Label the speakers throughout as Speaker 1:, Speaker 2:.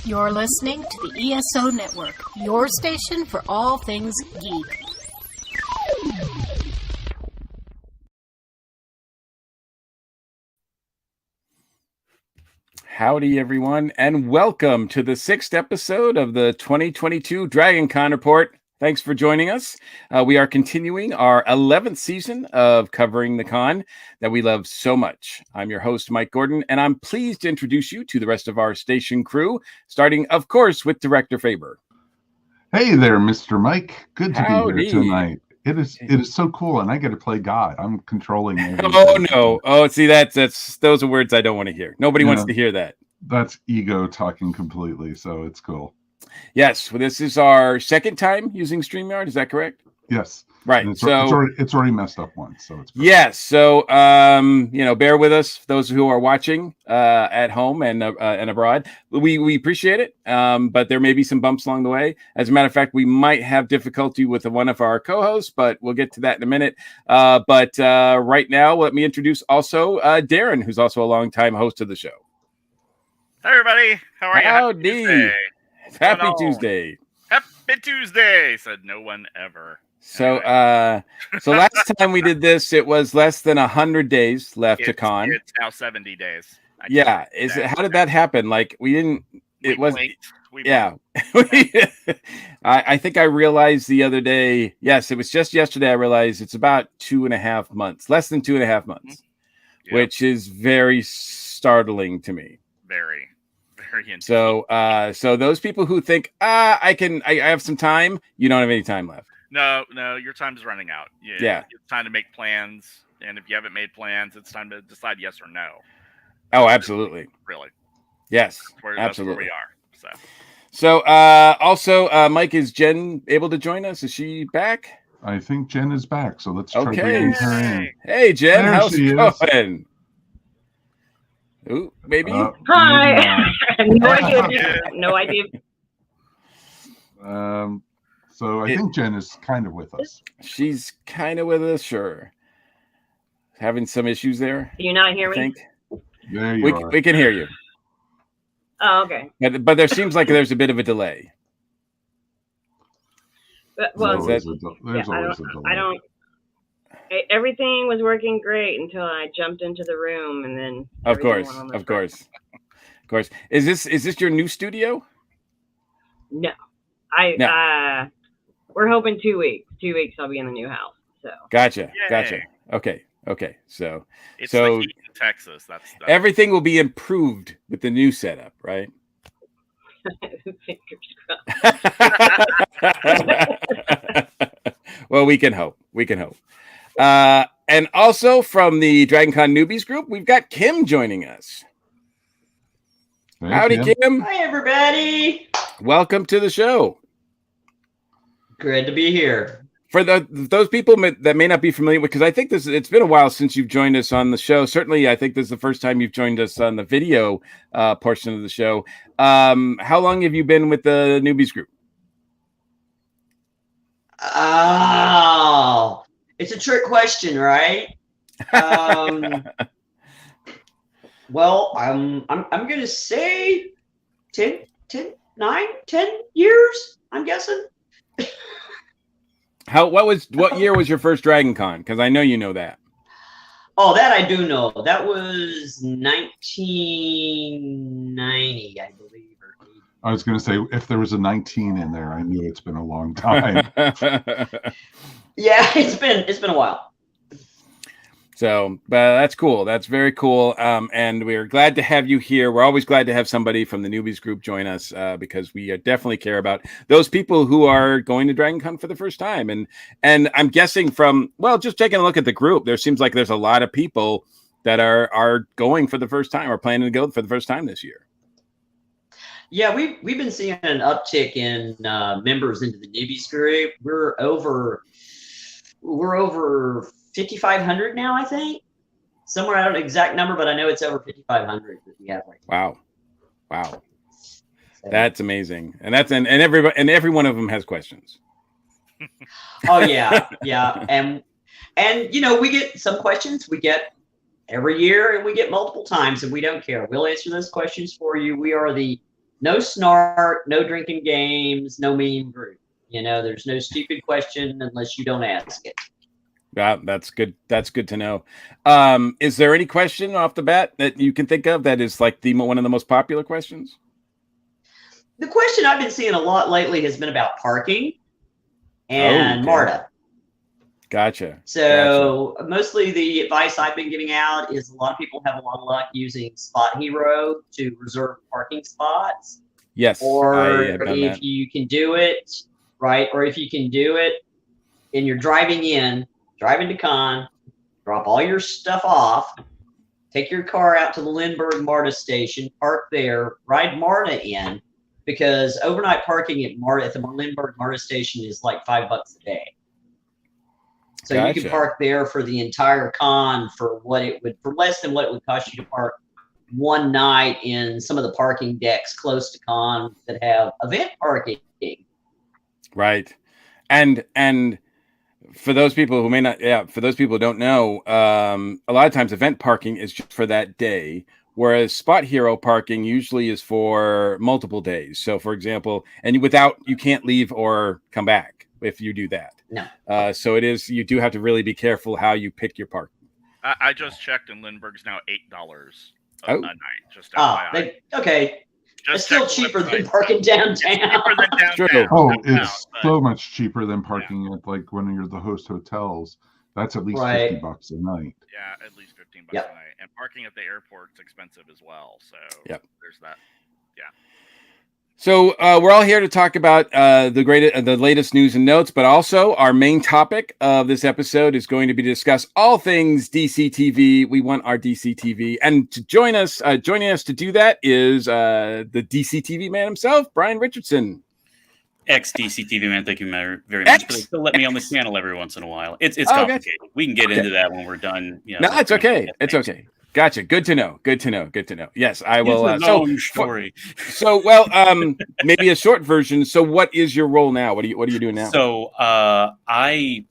Speaker 1: You're listening to the ESO Network, your station for all things geek.
Speaker 2: Howdy, everyone, and welcome to the 6th episode of the 2022 Dragon Con Report. Thanks for joining us. We are continuing our 11th season of covering the con that we love so much. I'm your host, Mike Gordon, and I'm pleased to introduce you to the rest of our station crew, starting, of course, with Director Faber.
Speaker 3: Hey there, Mr. Mike. Good to
Speaker 2: Howdy.
Speaker 3: be here tonight. It is so cool, and I get to play God. I'm controlling everything.
Speaker 2: Oh, no. Oh, see, that's those are words I don't want to hear. Nobody wants to hear that.
Speaker 3: That's ego talking completely, so it's cool.
Speaker 2: Yes, well, this is our second time using StreamYard. Is that correct?
Speaker 3: Yes.
Speaker 2: Right.
Speaker 3: It's already messed up once, so it's perfect.
Speaker 2: Yes. So bear with us, those who are watching at home and abroad. We appreciate it. But there may be some bumps along the way. As a matter of fact, we might have difficulty with one of our co-hosts, but we'll get to that in a minute. But right now, let me introduce also Darren, who's also a longtime host of the show.
Speaker 4: Hi, everybody. How are you?
Speaker 2: Howdy. Happy Tuesday.
Speaker 4: Happy Tuesday, said no one ever.
Speaker 2: So so last time we did this, it was less than 100 days left to con.
Speaker 4: It's now 70 days.
Speaker 2: Yeah. How did that happen? Like we didn't, yeah. I think I realized the other day, yes, it was just yesterday I realized it's about 2.5 months, less than 2.5 months, which is very startling to me.
Speaker 4: Very indeed.
Speaker 2: So those people who think, I have some time, you don't have any time left.
Speaker 4: No, your time is running out.
Speaker 2: Yeah.
Speaker 4: It's time to make plans. And if you haven't made plans, it's time to decide yes or no.
Speaker 2: Oh, absolutely.
Speaker 4: Really.
Speaker 2: Yes,
Speaker 4: That's
Speaker 2: absolutely.
Speaker 4: where we are.
Speaker 2: So also, Mike, is Jen able to join us? Is she back?
Speaker 3: I think Jen is back, so let's try
Speaker 2: Okay.
Speaker 3: bringing her in.
Speaker 2: Hey, Jen,
Speaker 3: There
Speaker 2: how's
Speaker 3: she
Speaker 2: it
Speaker 3: is.
Speaker 2: going? Ooh, maybe.
Speaker 5: Hi. No idea.
Speaker 3: So I think Jen is kind of with us.
Speaker 2: She's kind of with us, sure. Having some issues there.
Speaker 5: Do you not hear
Speaker 2: I
Speaker 5: me?
Speaker 2: think.
Speaker 3: There you are.
Speaker 2: We can hear you.
Speaker 5: Oh, okay.
Speaker 2: But there seems like there's a bit of a delay.
Speaker 5: Well,
Speaker 3: There's always a delay.
Speaker 5: I don't. Everything was working great until I jumped into the room, and then.
Speaker 2: Of course. Is this your new studio?
Speaker 5: No,
Speaker 2: No.
Speaker 5: We're hoping 2 weeks. 2 weeks, I'll be in the new house. So.
Speaker 2: Gotcha.
Speaker 4: Yay.
Speaker 2: Okay. So
Speaker 4: It's the heat in Texas. That's
Speaker 2: everything will be improved with the new setup, right?
Speaker 5: Fingers crossed.
Speaker 2: Well, we can hope. And also from the Dragon Con Newbies group, we've got Kim joining us.
Speaker 3: Hey,
Speaker 2: Howdy, Kim.
Speaker 6: Hi, everybody.
Speaker 2: Welcome to the show.
Speaker 6: Good to be here.
Speaker 2: For those people that may not be familiar with, because I think it's been a while since you've joined us on the show. Certainly, I think this is the first time you've joined us on the video portion of the show. How long have you been with the Newbies group?
Speaker 6: Oh, it's a trick question, right? Well, I'm going to say 10 years, I'm guessing.
Speaker 2: What year was your first Dragon Con? Because I know you know that.
Speaker 6: Oh, that I do know. That was 1990, I believe.
Speaker 3: I was going to say, if there was a 19 in there, I knew it's been a long time.
Speaker 6: Yeah, it's been a while.
Speaker 2: So, but that's cool. That's very cool. And we're glad to have you here. We're always glad to have somebody from the Newbies group join us because we definitely care about those people who are going to Dragon Con for the first time. And I'm guessing just taking a look at the group, there seems like there's a lot of people that are going for the first time or planning to go for the first time this year.
Speaker 6: Yeah, we've been seeing an uptick in members into the Newbies group. We're over 5,500 now, I think. Somewhere, I don't know the exact number, but I know it's over 5,500 that we have right now.
Speaker 2: Wow. So. That's amazing. And every one of them has questions.
Speaker 6: Oh yeah. And we get some questions we get every year, and we get multiple times, and we don't care. We'll answer those questions for you. We are the no snark, no drinking games, no mean group. There's no stupid question unless you don't ask it.
Speaker 2: Yeah, that's good. That's good to know. Is there any question off the bat that you can think of that is like one of the most popular questions?
Speaker 6: The question I've been seeing a lot lately has been about parking and MARTA.
Speaker 2: Gotcha.
Speaker 6: So mostly the advice I've been giving out is a lot of people have a lot of luck using Spot Hero to reserve parking spots.
Speaker 2: Yes.
Speaker 6: Or if you can do it, right? Or if you can do it and you're driving to con, drop all your stuff off, take your car out to the Lindbergh MARTA station, park there, ride MARTA in, because overnight parking at the Lindbergh MARTA station is like $5 a day. So you can park there for the entire con for less than what it would cost you to park one night in some of the parking decks close to con that have event parking.
Speaker 2: Right. And for those people who for those people who don't know, a lot of times event parking is just for that day, whereas Spot Hero parking usually is for multiple days. So for example, you can't leave or come back if you do that.
Speaker 6: No.
Speaker 2: So you do have to really be careful how you pick your parking.
Speaker 4: I just checked, and Lindbergh's now $8 a night. Just
Speaker 6: okay. It's still cheaper than parking downtown.
Speaker 4: Cheaper than downtown.
Speaker 2: True.
Speaker 3: Oh, it's so much cheaper than parking at like when you're the host hotels. That's at least $50 a night.
Speaker 4: Yeah, at least $15 a night. And parking at the airport's expensive as well. So there's that. Yeah.
Speaker 2: So we're all here to talk about the latest news and notes, but also our main topic of this episode is going to be to discuss all things DCTV. We want our DCTV, and to joining us to do that is the DCTV man himself, Brian Richardson.
Speaker 7: Ex-DCTV man, thank you very much. But they still let me on the channel every once in a while. It's complicated. Okay. We can get into that when we're done.
Speaker 2: No, it's okay. It's okay. Gotcha. Good to know. Yes, I will.
Speaker 7: It's a long story.
Speaker 2: Maybe a short version. So, what is your role now? What are you doing now?
Speaker 7: So, I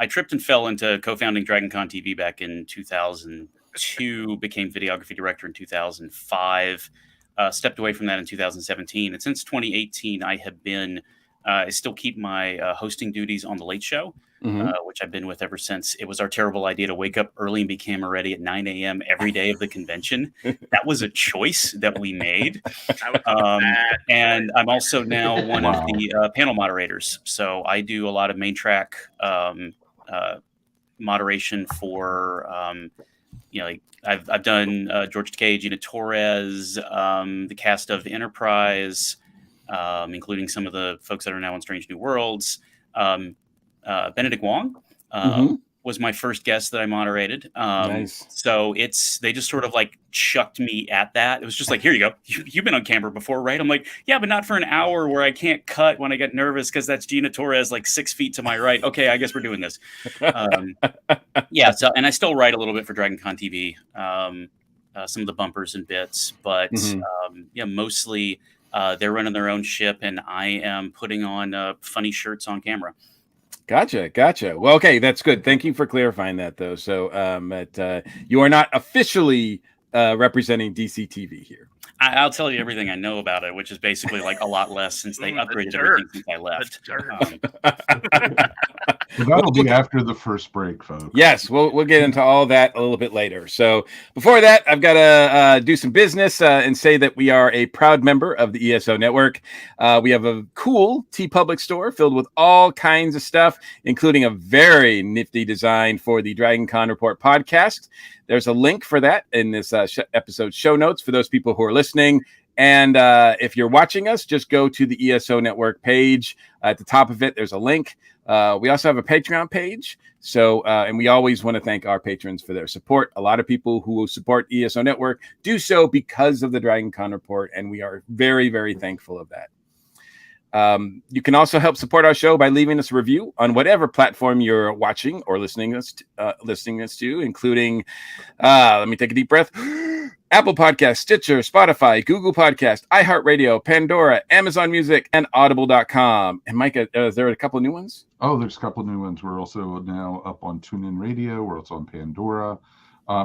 Speaker 7: tripped and fell into co-founding DragonCon TV back in 2002. Became videography director in 2005. Stepped away from that in 2017, and since 2018, I have been. I still keep my hosting duties on The Late Show. Which I've been with ever since. It was our terrible idea to wake up early and be camera ready at 9 a.m. every day of the convention. That was a choice that we made. And I'm also now one of the panel moderators. So I do a lot of main track moderation for, I've done George Takei, Gina Torres, the cast of The Enterprise, including some of the folks that are now on Strange New Worlds. Benedict Wong was my first guest that I moderated.
Speaker 2: Nice.
Speaker 7: So they just sort of like chucked me at that. It was just like, here you go. You've been on camera before, right? I'm like, yeah, but not for an hour where I can't cut when I get nervous because that's Gina Torres like 6 feet to my right. Okay, I guess we're doing this. So, and I still write a little bit for DragonCon TV, some of the bumpers and bits, but mostly they're running their own ship and I am putting on funny shirts on camera.
Speaker 2: Gotcha. Well, okay, that's good. Thank you for clarifying that, though. So, you are not officially representing DCTV here.
Speaker 7: I'll tell you everything I know about it, which is basically like a lot less since they upgraded everything since I left.
Speaker 3: That'll be after the first break, folks.
Speaker 2: Yes, we'll get into all that a little bit later. So before that, I've got to do some business and say that we are a proud member of the ESO Network. We have a cool TeePublic store filled with all kinds of stuff, including a very nifty design for the DragonCon Report podcast. There's a link for that in this episode show notes for those people who are listening. And if you're watching us, just go to the ESO Network page. At the top of it, there's a link. We also have a Patreon page. So, and we always want to thank our patrons for their support. A lot of people who support ESO Network do so because of the DragonCon Report, and we are very, very thankful of that. You can also help support our show by leaving us a review on whatever platform you're watching or listening us to, including, let me take a deep breath, Apple Podcasts, Stitcher, Spotify, Google Podcasts, iHeartRadio, Pandora, Amazon Music, and Audible.com. And Micah, is there a couple of new ones?
Speaker 3: Oh, there's a couple of new ones. We're also now up on TuneIn Radio. We're also on Pandora.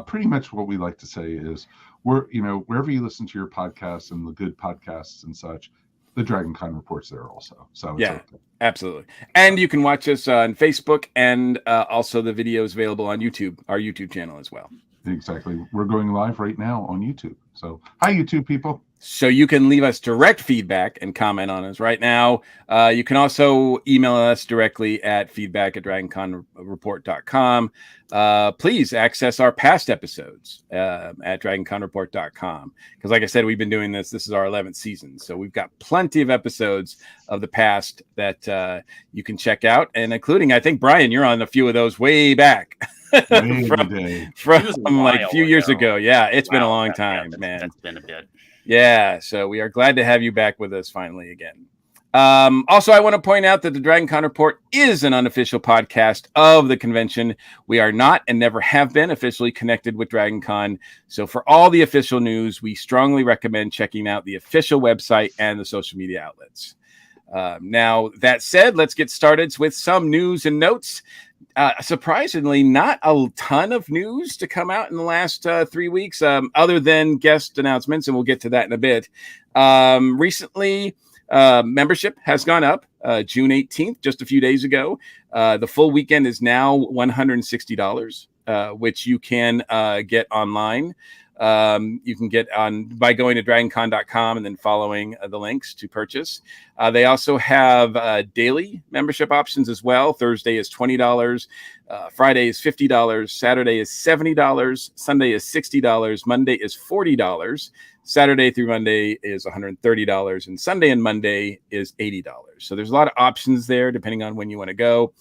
Speaker 3: Pretty much what we like to say is wherever you listen to your podcasts and the good podcasts and such, the Dragon Con Report's there also. So it's okay.
Speaker 2: Absolutely. And you can watch us on Facebook, and also the video is available on YouTube, our YouTube channel as well.
Speaker 3: Exactly. We're going live right now on YouTube. So hi, YouTube people.
Speaker 2: So you can leave us direct feedback and comment on us right now. You can also email us directly at feedback@dragonconreport.com. Please access our past episodes at dragonconreport.com. Because like I said, we've been doing this. This is our 11th season. So we've got plenty of episodes of the past that you can check out. And including, I think, Brian, you're on a few of those way back. from like a few years ago. Yeah, it's been a long time, man.
Speaker 7: That's been a bit.
Speaker 2: Yeah, so we are glad to have you back with us finally again. Also, I want to point out that the Dragon Con Report is an unofficial podcast of the convention. We are not and never have been officially connected with Dragon Con. So for all the official news, we strongly recommend checking out the official website and the social media outlets. Now, that said, let's get started with some news and notes. Surprisingly, not a ton of news to come out in the last 3 weeks, other than guest announcements, and we'll get to that in a bit. Recently, membership has gone up June 18th, just a few days ago. The full weekend is now $160, which you can get online. You can get on by going to dragoncon.com and then following the links to purchase. They also have daily membership options as well. Thursday is $20, Friday is $50, Saturday is $70, Sunday is $60, Monday is $40, Saturday through Monday is $130, and Sunday and Monday is $80. So there's a lot of options there depending on when you want to go.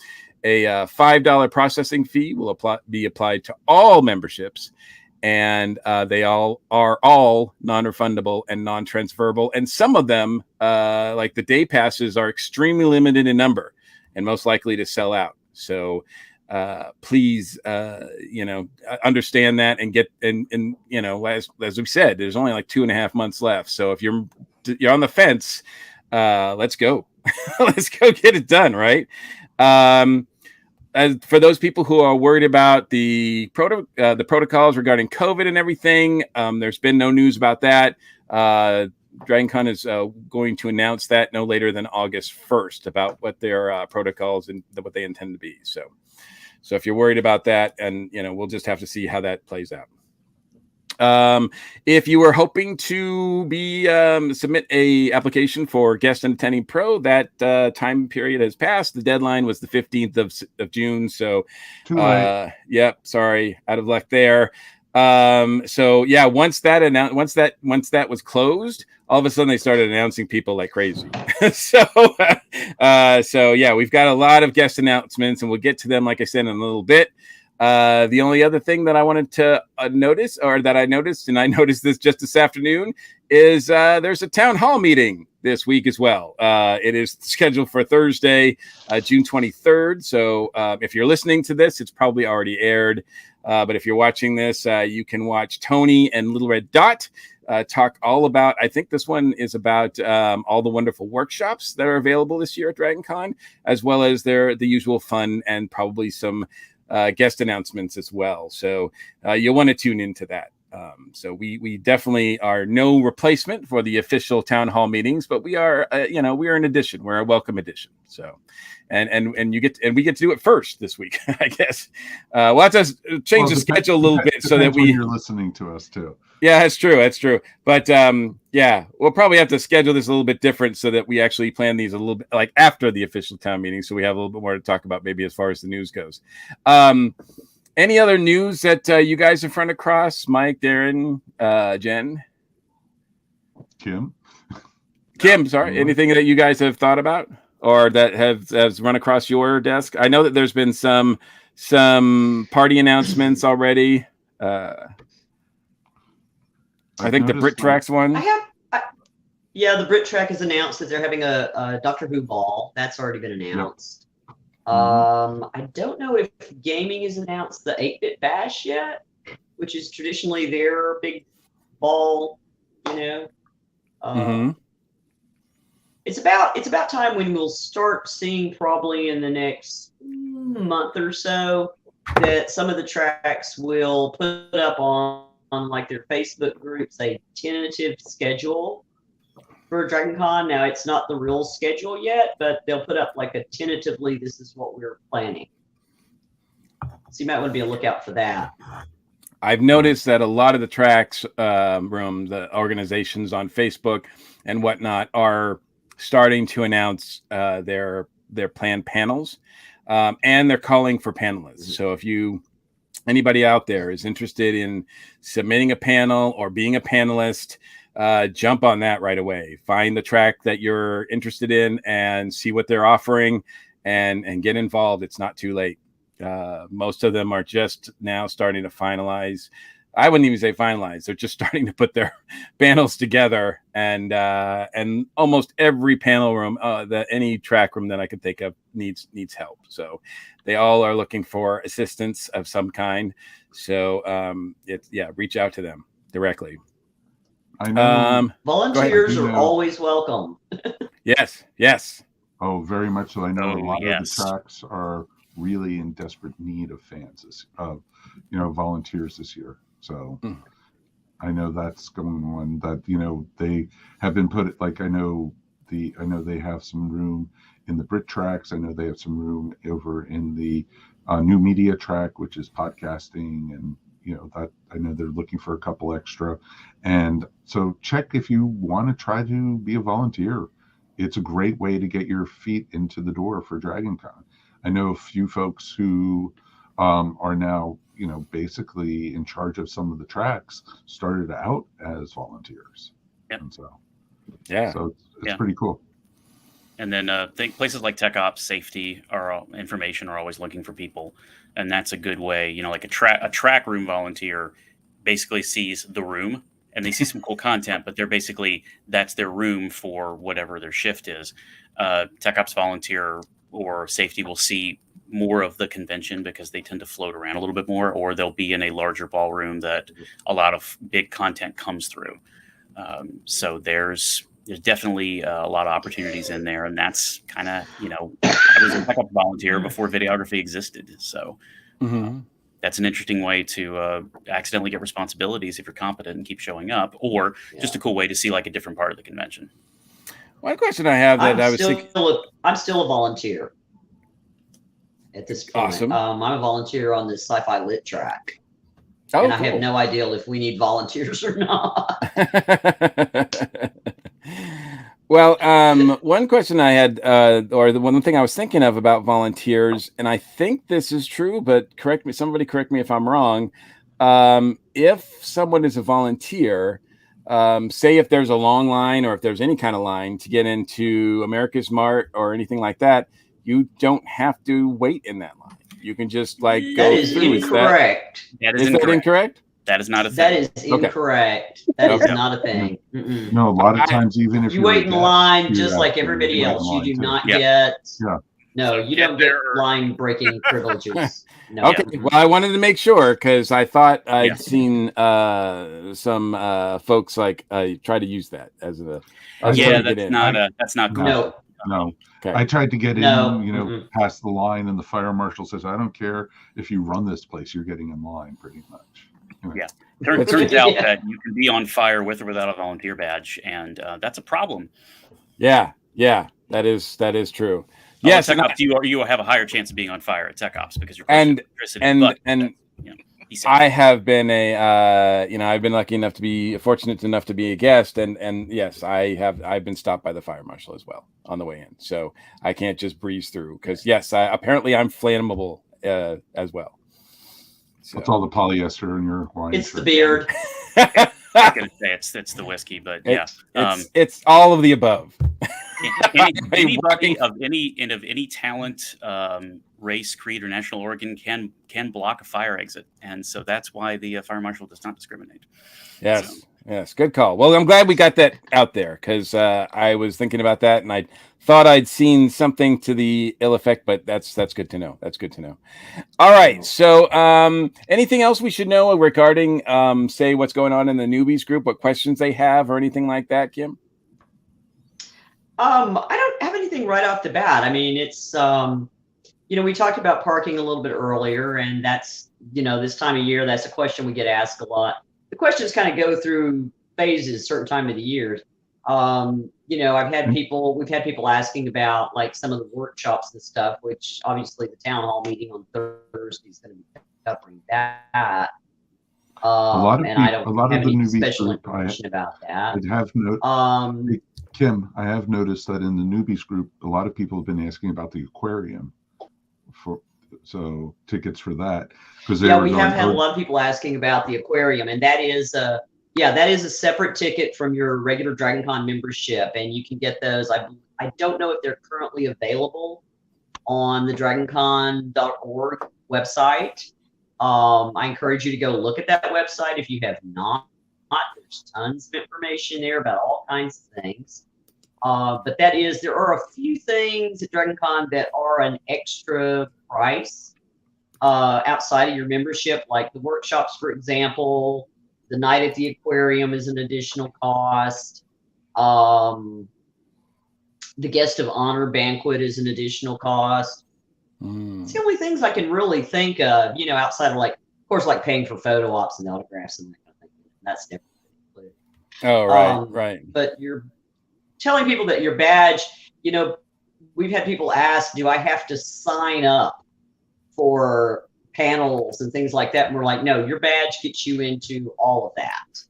Speaker 2: A $5 processing fee will be applied to all memberships. And they all are non-refundable and non-transferable. And some of them, like the day passes, are extremely limited in number and most likely to sell out. So please, understand that and get and as we said, there's only like 2.5 months left. So if you're on the fence, let's go, let's go get it done, right? As for those people who are worried about the protocols regarding COVID and everything, there's been no news about that. Dragon Con is going to announce that no later than August 1st about what their protocols and what they intend to be. So if you're worried about that, and we'll just have to see how that plays out. If you were hoping to submit a application for guest and attending pro, that time period has passed. The deadline was the 15th of June. So, sorry, out of luck there. So yeah, once that was closed, all of a sudden they started announcing people like crazy. So yeah, we've got a lot of guest announcements, and we'll get to them, like I said, in a little bit. The only other thing that I wanted to notice, or that I noticed, and I noticed this just this afternoon, is there's a town hall meeting this week as well. It is scheduled for Thursday, June 23rd. So if you're listening to this, it's probably already aired. But if you're watching this, you can watch Tony and Little Red Dot talk all about, I think this one is about all the wonderful workshops that are available this year at Dragon Con, as well as the usual fun and probably some guest announcements as well. So you'll want to tune into that. So we definitely are no replacement for the official town hall meetings, but we are, we are an addition. We're a welcome addition. So, and we get to do it first this week, I guess. We'll have to change the schedule a little bit so that you're
Speaker 3: listening to us too.
Speaker 2: Yeah, that's true. That's true. But yeah, we'll probably have to schedule this a little bit different so that we actually plan these a little bit like after the official town meeting. So we have a little bit more to talk about maybe as far as the news goes. Any other news that you guys have run across? Mike, Darren, Jen?
Speaker 3: Kim,
Speaker 2: sorry. Anything that you guys have thought about or that has run across your desk? I know that there's been some party announcements already. I think the Brit Tracks one.
Speaker 6: Yeah, the Brit Track has announced that they're having a Doctor Who ball. That's already been announced. Yep. I don't know if gaming has announced the 8-Bit Bash yet, which is traditionally their big ball. It's about time when we'll start seeing, probably in the next month or so, that some of the tracks will put up on like their Facebook groups a tentative schedule for Dragon Con. Now, it's not the real schedule yet, but they'll put up like a tentatively, this is what we're planning. So you might want to be a lookout for that.
Speaker 2: I've noticed that a lot of the tracks the organizations on Facebook and whatnot are starting to announce their planned panels, and they're calling for panelists. So if anybody out there is interested in submitting a panel or being a panelist, jump on that right away. Find the track that you're interested in and see what they're offering, and get involved. It's not too late. Most of them are just now starting to finalize. I wouldn't even say finalize. They're just starting to put their panels together, and almost every panel room, any track room that I could think of needs help. So they all are looking for assistance of some kind. So reach out to them directly.
Speaker 3: I know.
Speaker 6: Volunteers are always welcome.
Speaker 2: Yes.
Speaker 3: Oh, very much so. I know a lot of the tracks are really in desperate need of fans, volunteers this year. So I know that's going on. That they have been put. Like I know they have some room in the Brit tracks. I know they have some room over in the new media track, which is podcasting, and that I know they're looking for a couple extra. And so check if you want to try to be a volunteer. It's a great way to get your feet into the door for Dragon Con. I know a few folks who are now, basically in charge of some of the tracks, started out as volunteers.
Speaker 7: Yep.
Speaker 3: And so it's
Speaker 7: Yeah.
Speaker 3: pretty cool.
Speaker 7: And then places like Tech Ops, Safety, information are always looking for people, and that's a good way. Like a track room volunteer basically sees the room, and they see some cool content, but that's their room for whatever their shift is. Tech Ops volunteer or Safety will see more of the convention because they tend to float around a little bit more, or they'll be in a larger ballroom that a lot of big content comes through. So there's definitely a lot of opportunities in there, and that's kind of I was a backup volunteer before videography existed, so that's an interesting way to accidentally get responsibilities if you're competent and keep showing up, or just a cool way to see like a different part of the convention.
Speaker 2: One question I have that
Speaker 6: I'm still a volunteer at this point.
Speaker 2: Awesome.
Speaker 6: I'm a volunteer on the Sci-Fi Lit track.
Speaker 2: Oh,
Speaker 6: and I
Speaker 2: cool.
Speaker 6: have no idea if we need volunteers or not.
Speaker 2: Well, one question I had, or the one thing I was thinking of about volunteers, and I think this is true, but somebody correct me if I'm wrong. If someone is a volunteer, say if there's a long line or if there's any kind of line to get into America's Mart or anything like that, you don't have to wait in that line. You can just go through.
Speaker 6: That is incorrect.
Speaker 2: Is that incorrect?
Speaker 7: That is not a thing.
Speaker 6: That is incorrect. That is not a thing. Mm-mm.
Speaker 3: No, a lot of times, even if
Speaker 6: you wait in line just like everybody else, you do not get. No, you don't get line breaking privileges. No.
Speaker 2: Okay. Well, I wanted to make sure because I thought I'd seen some folks try to use that as a.
Speaker 7: That's not cool.
Speaker 3: No.
Speaker 2: Okay.
Speaker 3: I tried to get in, past the line, and the fire marshal says, "I don't care if you run this place; you're getting in line, pretty much."
Speaker 7: Yeah, turns out that you can be on fire with or without a volunteer badge, and that's a problem.
Speaker 2: Yeah, that is true.
Speaker 7: Yes, Tech Ops, you have a higher chance of being on fire at Tech Ops because you're electricity. I
Speaker 2: have been I've been fortunate enough to be a guest, and yes, I've been stopped by the fire marshal as well on the way in, so I can't just breeze through because apparently I'm flammable as well. So.
Speaker 3: It's all the polyester in your wine.
Speaker 6: It's the beard.
Speaker 7: I'm gonna say it's the whiskey, but
Speaker 2: it's all of the above.
Speaker 7: Anybody of any talent, race, creed, or national origin can block a fire exit, and so that's why the fire marshal does not discriminate.
Speaker 2: Yes, good call. Well, I'm glad we got that out there because I was thinking about that and I thought I'd seen something to the ill effect, but that's good to know. That's good to know. All right. So anything else we should know regarding, say, what's going on in the newbies group, what questions they have or anything like that, Kim?
Speaker 6: I don't have anything right off the bat. I mean, it's we talked about parking a little bit earlier, and that's, this time of year, that's a question we get asked a lot. The questions kind of go through phases, certain time of the year. We've had people asking about like some of the workshops and stuff, which obviously the town hall meeting on Thursday is going to be covering that.
Speaker 3: A lot of the newbies
Speaker 6: special
Speaker 3: group,
Speaker 6: information about that.
Speaker 3: Kim, I have noticed that in the newbies group, a lot of people have been asking about the aquarium, so tickets for that, because
Speaker 6: we have had a lot of people asking about the aquarium, and that is a separate ticket from your regular DragonCon membership, and you can get those. I don't know if they're currently available on the DragonCon.org website. I encourage you to go look at that website if you have not. There's tons of information there about all kinds of things. But there are a few things at DragonCon that are an extra price outside of your membership, like the workshops, for example. The night at the aquarium is an additional cost. The guest of honor banquet is an additional cost. It's the only things I can really think of, outside of, like, of course, like paying for photo ops and autographs and that kind of thing. That's never included.
Speaker 2: Oh, right, right.
Speaker 6: But you're telling people that your badge, we've had people ask, do I have to sign up for panels and things like that? And we're like, no, your badge gets you into all of that.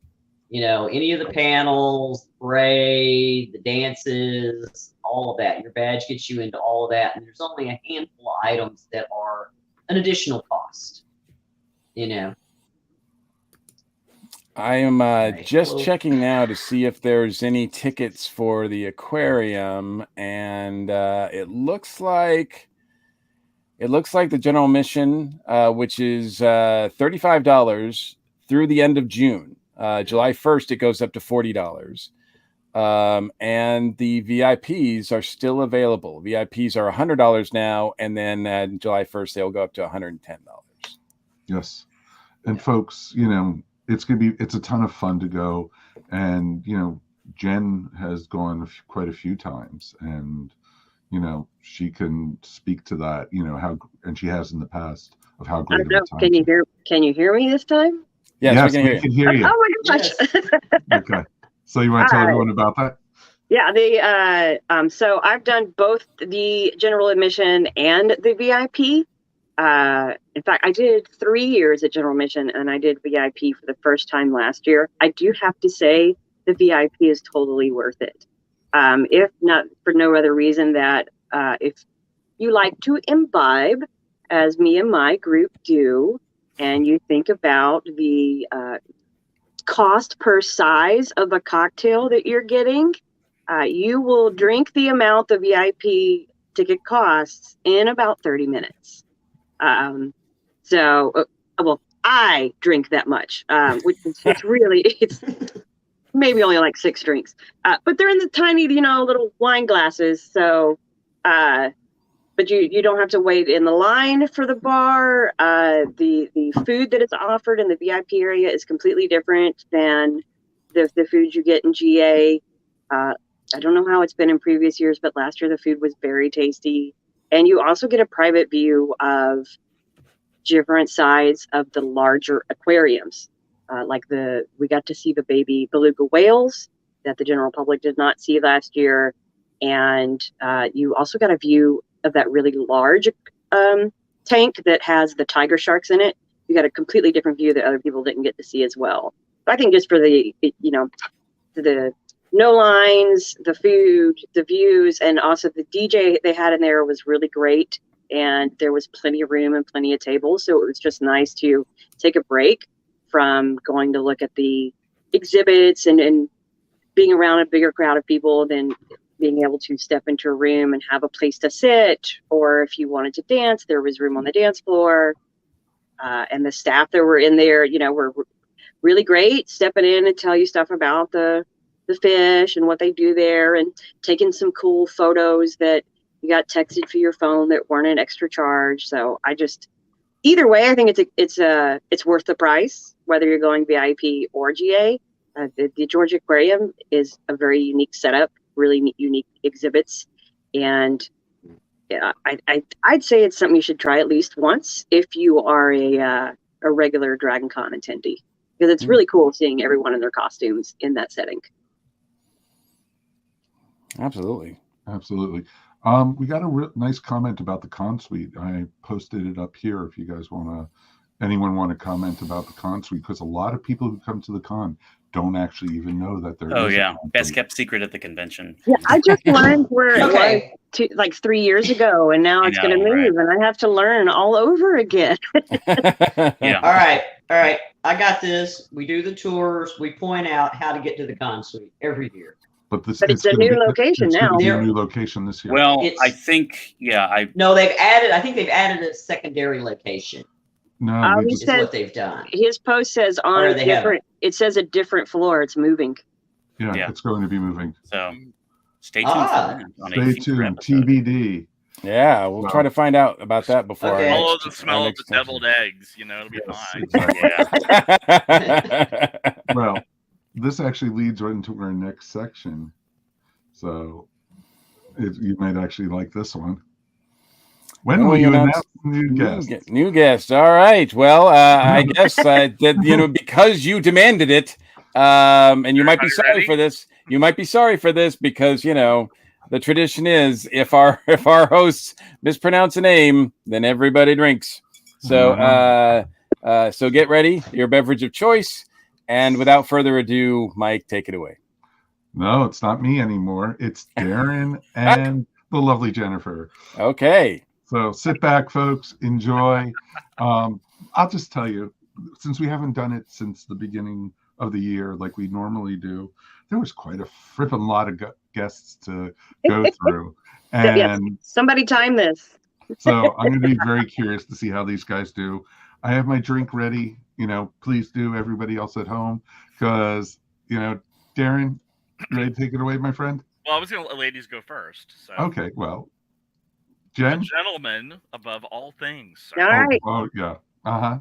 Speaker 6: Any of the panels, parade, the dances, all of that. Your badge gets you into all of that. And there's only a handful of items that are an additional cost.
Speaker 2: I am just checking now to see if there's any tickets for the aquarium, and it looks like the general admission, which is $35 through the end of June. July 1st, it goes up to $40. And the VIPs are still available. VIPs are $100 now, and then July 1st, they'll go up to $110.
Speaker 3: Yes. And folks, it's a ton of fun to go. And, Jen has gone quite a few times, and, she can speak to that, and she has in the past, of how great of a time.
Speaker 5: Can you hear me this time?
Speaker 3: Yes, we can hear you.
Speaker 5: Oh my gosh.
Speaker 6: Yes.
Speaker 3: Okay. So you want to tell everyone about that?
Speaker 5: Yeah, so I've done both the general admission and the VIP. In fact, I did 3 years at general admission, and I did VIP for the first time last year. I do have to say the VIP is totally worth it. If not for no other reason that if you like to imbibe, as me and my group do, and you think about the cost per size of a cocktail that you're getting, you will drink the amount the VIP ticket costs in about 30 minutes. I drink that much, which is it's maybe only like 6 drinks, but they're in the tiny, little wine glasses. So, but you don't have to wait in the line for the bar. The food that is offered in the VIP area is completely different than the food you get in GA. I don't know how it's been in previous years, but last year the food was very tasty. And you also get a private view of different sides of the larger aquariums. We got to see the baby beluga whales that the general public did not see last year. And you also got a view of that really large tank that has the tiger sharks in it. You got a completely different view that other people didn't get to see as well. But I think just for the no lines, the food, the views, and also the DJ they had in there was really great. And there was plenty of room and plenty of tables. So it was just nice to take a break from going to look at the exhibits and being around a bigger crowd of people than being able to step into a room and have a place to sit. Or if you wanted to dance, there was room on the dance floor. And the staff that were in there, were really great, stepping in and tell you stuff about the fish and what they do there, and taking some cool photos that you got texted for your phone that weren't an extra charge. So either way, I think it's worth the price, whether you're going VIP or GA. The Georgia Aquarium is a very unique setup, really unique exhibits, and Yeah, I'd say it's something you should try at least once if you are a regular Dragon Con attendee, because it's really cool seeing everyone in their costumes in that setting.
Speaker 2: Absolutely.
Speaker 3: We got a nice comment about the con suite. I posted it up here if you guys anyone want to comment about the con suite, because a lot of people who come to the con don't actually even know that there is.
Speaker 7: Oh yeah, best kept secret at the convention.
Speaker 5: Yeah, I just learned where it was like 3 years ago, and now it's going to move, and I have to learn all over again.
Speaker 7: Yeah.
Speaker 6: All right. I got this. We do the tours. We point out how to get to the con suite every year.
Speaker 3: But
Speaker 5: it's a new location now.
Speaker 3: It's a new location this year.
Speaker 7: Well, I think
Speaker 6: No, I think they've added a secondary location.
Speaker 3: No,
Speaker 6: is what they've done.
Speaker 5: His post says it says a different floor. It's moving.
Speaker 3: Yeah, it's going to be moving.
Speaker 7: So stay tuned for that.
Speaker 3: Stay tuned. TBD.
Speaker 2: Yeah, we'll try to find out about that before.
Speaker 4: Follow the smell of the deviled eggs. It'll be fine.
Speaker 3: Exactly. Well, this actually leads right into our next section. So you might actually like this one. When will you announce new guests?
Speaker 2: New guests. All right. Well, I guess because you demanded it, and you might be sorry for this. You might be sorry for this because the tradition is if our hosts mispronounce a name, then everybody drinks. So so get ready, your beverage of choice, and without further ado, Mike, take it away.
Speaker 3: No, it's not me anymore. It's Darren and the lovely Jennifer.
Speaker 2: Okay.
Speaker 3: So sit back, folks. Enjoy. I'll just tell you, since we haven't done it since the beginning of the year like we normally do, there was quite a frippin' lot of guests to go through. And
Speaker 5: somebody time this.
Speaker 3: So I'm going to be very curious to see how these guys do. I have my drink ready. Please do, everybody else at home, because, Darren, you ready to take it away, my friend?
Speaker 4: Well, I was going to let ladies go first. So.
Speaker 3: Okay, well. Jen?
Speaker 4: A gentleman above all things.
Speaker 5: All right.
Speaker 3: Oh, yeah. Uh-huh.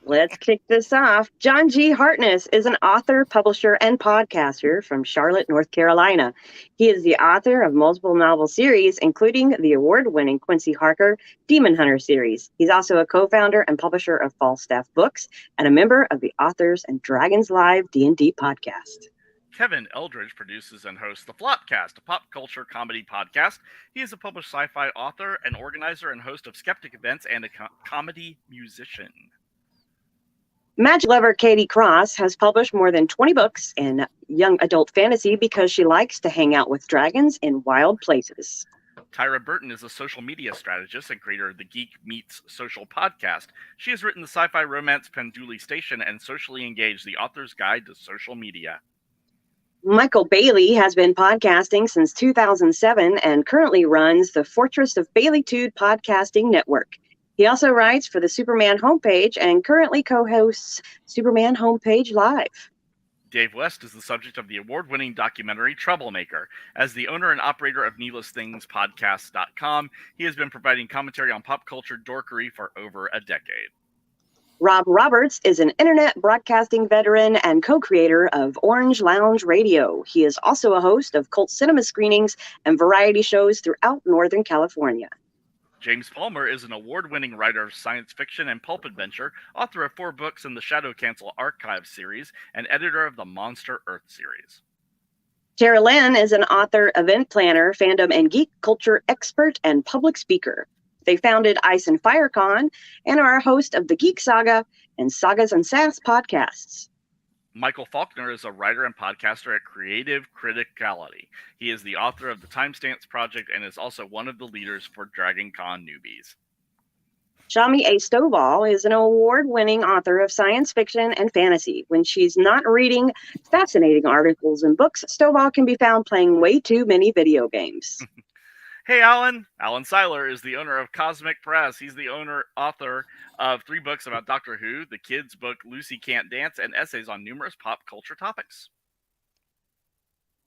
Speaker 5: Let's kick this off. John G. Hartness is an author, publisher, and podcaster from Charlotte, North Carolina. He is the author of multiple novel series, including the award-winning Quincy Harker Demon Hunter series. He's also a co-founder and publisher of Falstaff Books and a member of the Authors and Dragons Live D&D podcast.
Speaker 4: Kevin Eldridge produces and hosts The Flopcast, a pop culture comedy podcast. He is a published sci-fi author, an organizer and host of Skeptic events, and a comedy musician.
Speaker 5: Magic lover Katie Cross has published more than 20 books in young adult fantasy because she likes to hang out with dragons in wild places.
Speaker 4: Tyra Burton is a social media strategist and creator of the Geek Meets Social podcast. She has written the sci-fi romance Penduli Station and socially engaged The Author's Guide to Social Media.
Speaker 5: Michael Bailey has been podcasting since 2007 and currently runs the Fortress of Baileytude podcasting network. He also writes for the Superman homepage and currently co-hosts Superman Homepage Live.
Speaker 4: Dave West is the subject of the award-winning documentary Troublemaker. As the owner and operator of needlessthingspodcast.com, he has been providing commentary on pop culture dorkery for over a decade.
Speaker 5: Rob Roberts is an internet broadcasting veteran and co-creator of Orange Lounge Radio. He is also a host of cult cinema screenings and variety shows throughout Northern California.
Speaker 4: James Palmer is an award-winning writer of science fiction and pulp adventure, author of 4 books in the Shadow Cancel Archive series, and editor of the Monster Earth series.
Speaker 5: Tara Lynn is an author, event planner, fandom and geek culture expert, and public speaker. They founded Ice and FireCon and are a host of the Geek Saga and Sagas and Sass podcasts.
Speaker 4: Michael Faulkner is a writer and podcaster at Creative Criticality. He is the author of the Timestamps Project and is also one of the leaders for Dragon Con Newbies.
Speaker 5: Shami A. Stovall is an award-winning author of science fiction and fantasy. When she's not reading fascinating articles and books, Stovall can be found playing way too many video games.
Speaker 4: Hey, Alan. Alan Seiler is the owner of Cosmic Press. He's the author of 3 books about Doctor Who, the kids' book Lucy Can't Dance, and essays on numerous pop culture topics.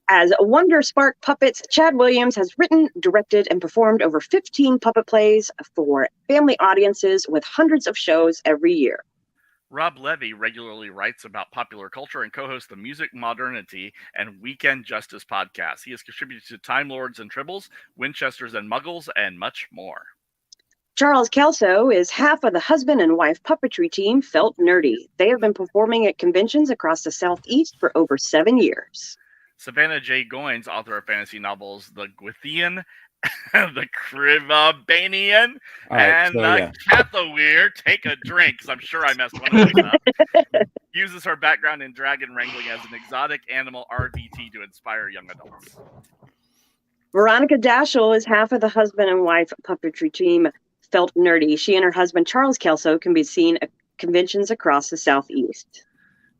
Speaker 5: As Wonder Spark Puppets, Chad Williams has written, directed, and performed over 15 puppet plays for family audiences with hundreds of shows every year.
Speaker 4: Rob Levy regularly writes about popular culture and co-hosts the Music Modernity and Weekend Justice podcast. He has contributed to Time Lords and Tribbles, Winchesters and Muggles, and much more.
Speaker 5: Charles Kelso is half of the husband and wife puppetry team Felt Nerdy. They have been performing at conventions across the Southeast for over 7 years.
Speaker 4: Savannah J. Goins, author of fantasy novels The Gwithian, The Crivabanian, and The Cathawir. Take a drink, because I'm sure I messed one of these up. Uses her background in dragon wrangling as an exotic animal RVT to inspire young adults.
Speaker 5: Veronica Daschel is half of the husband and wife puppetry team Felt Nerdy. She and her husband, Charles Kelso, can be seen at conventions across the Southeast.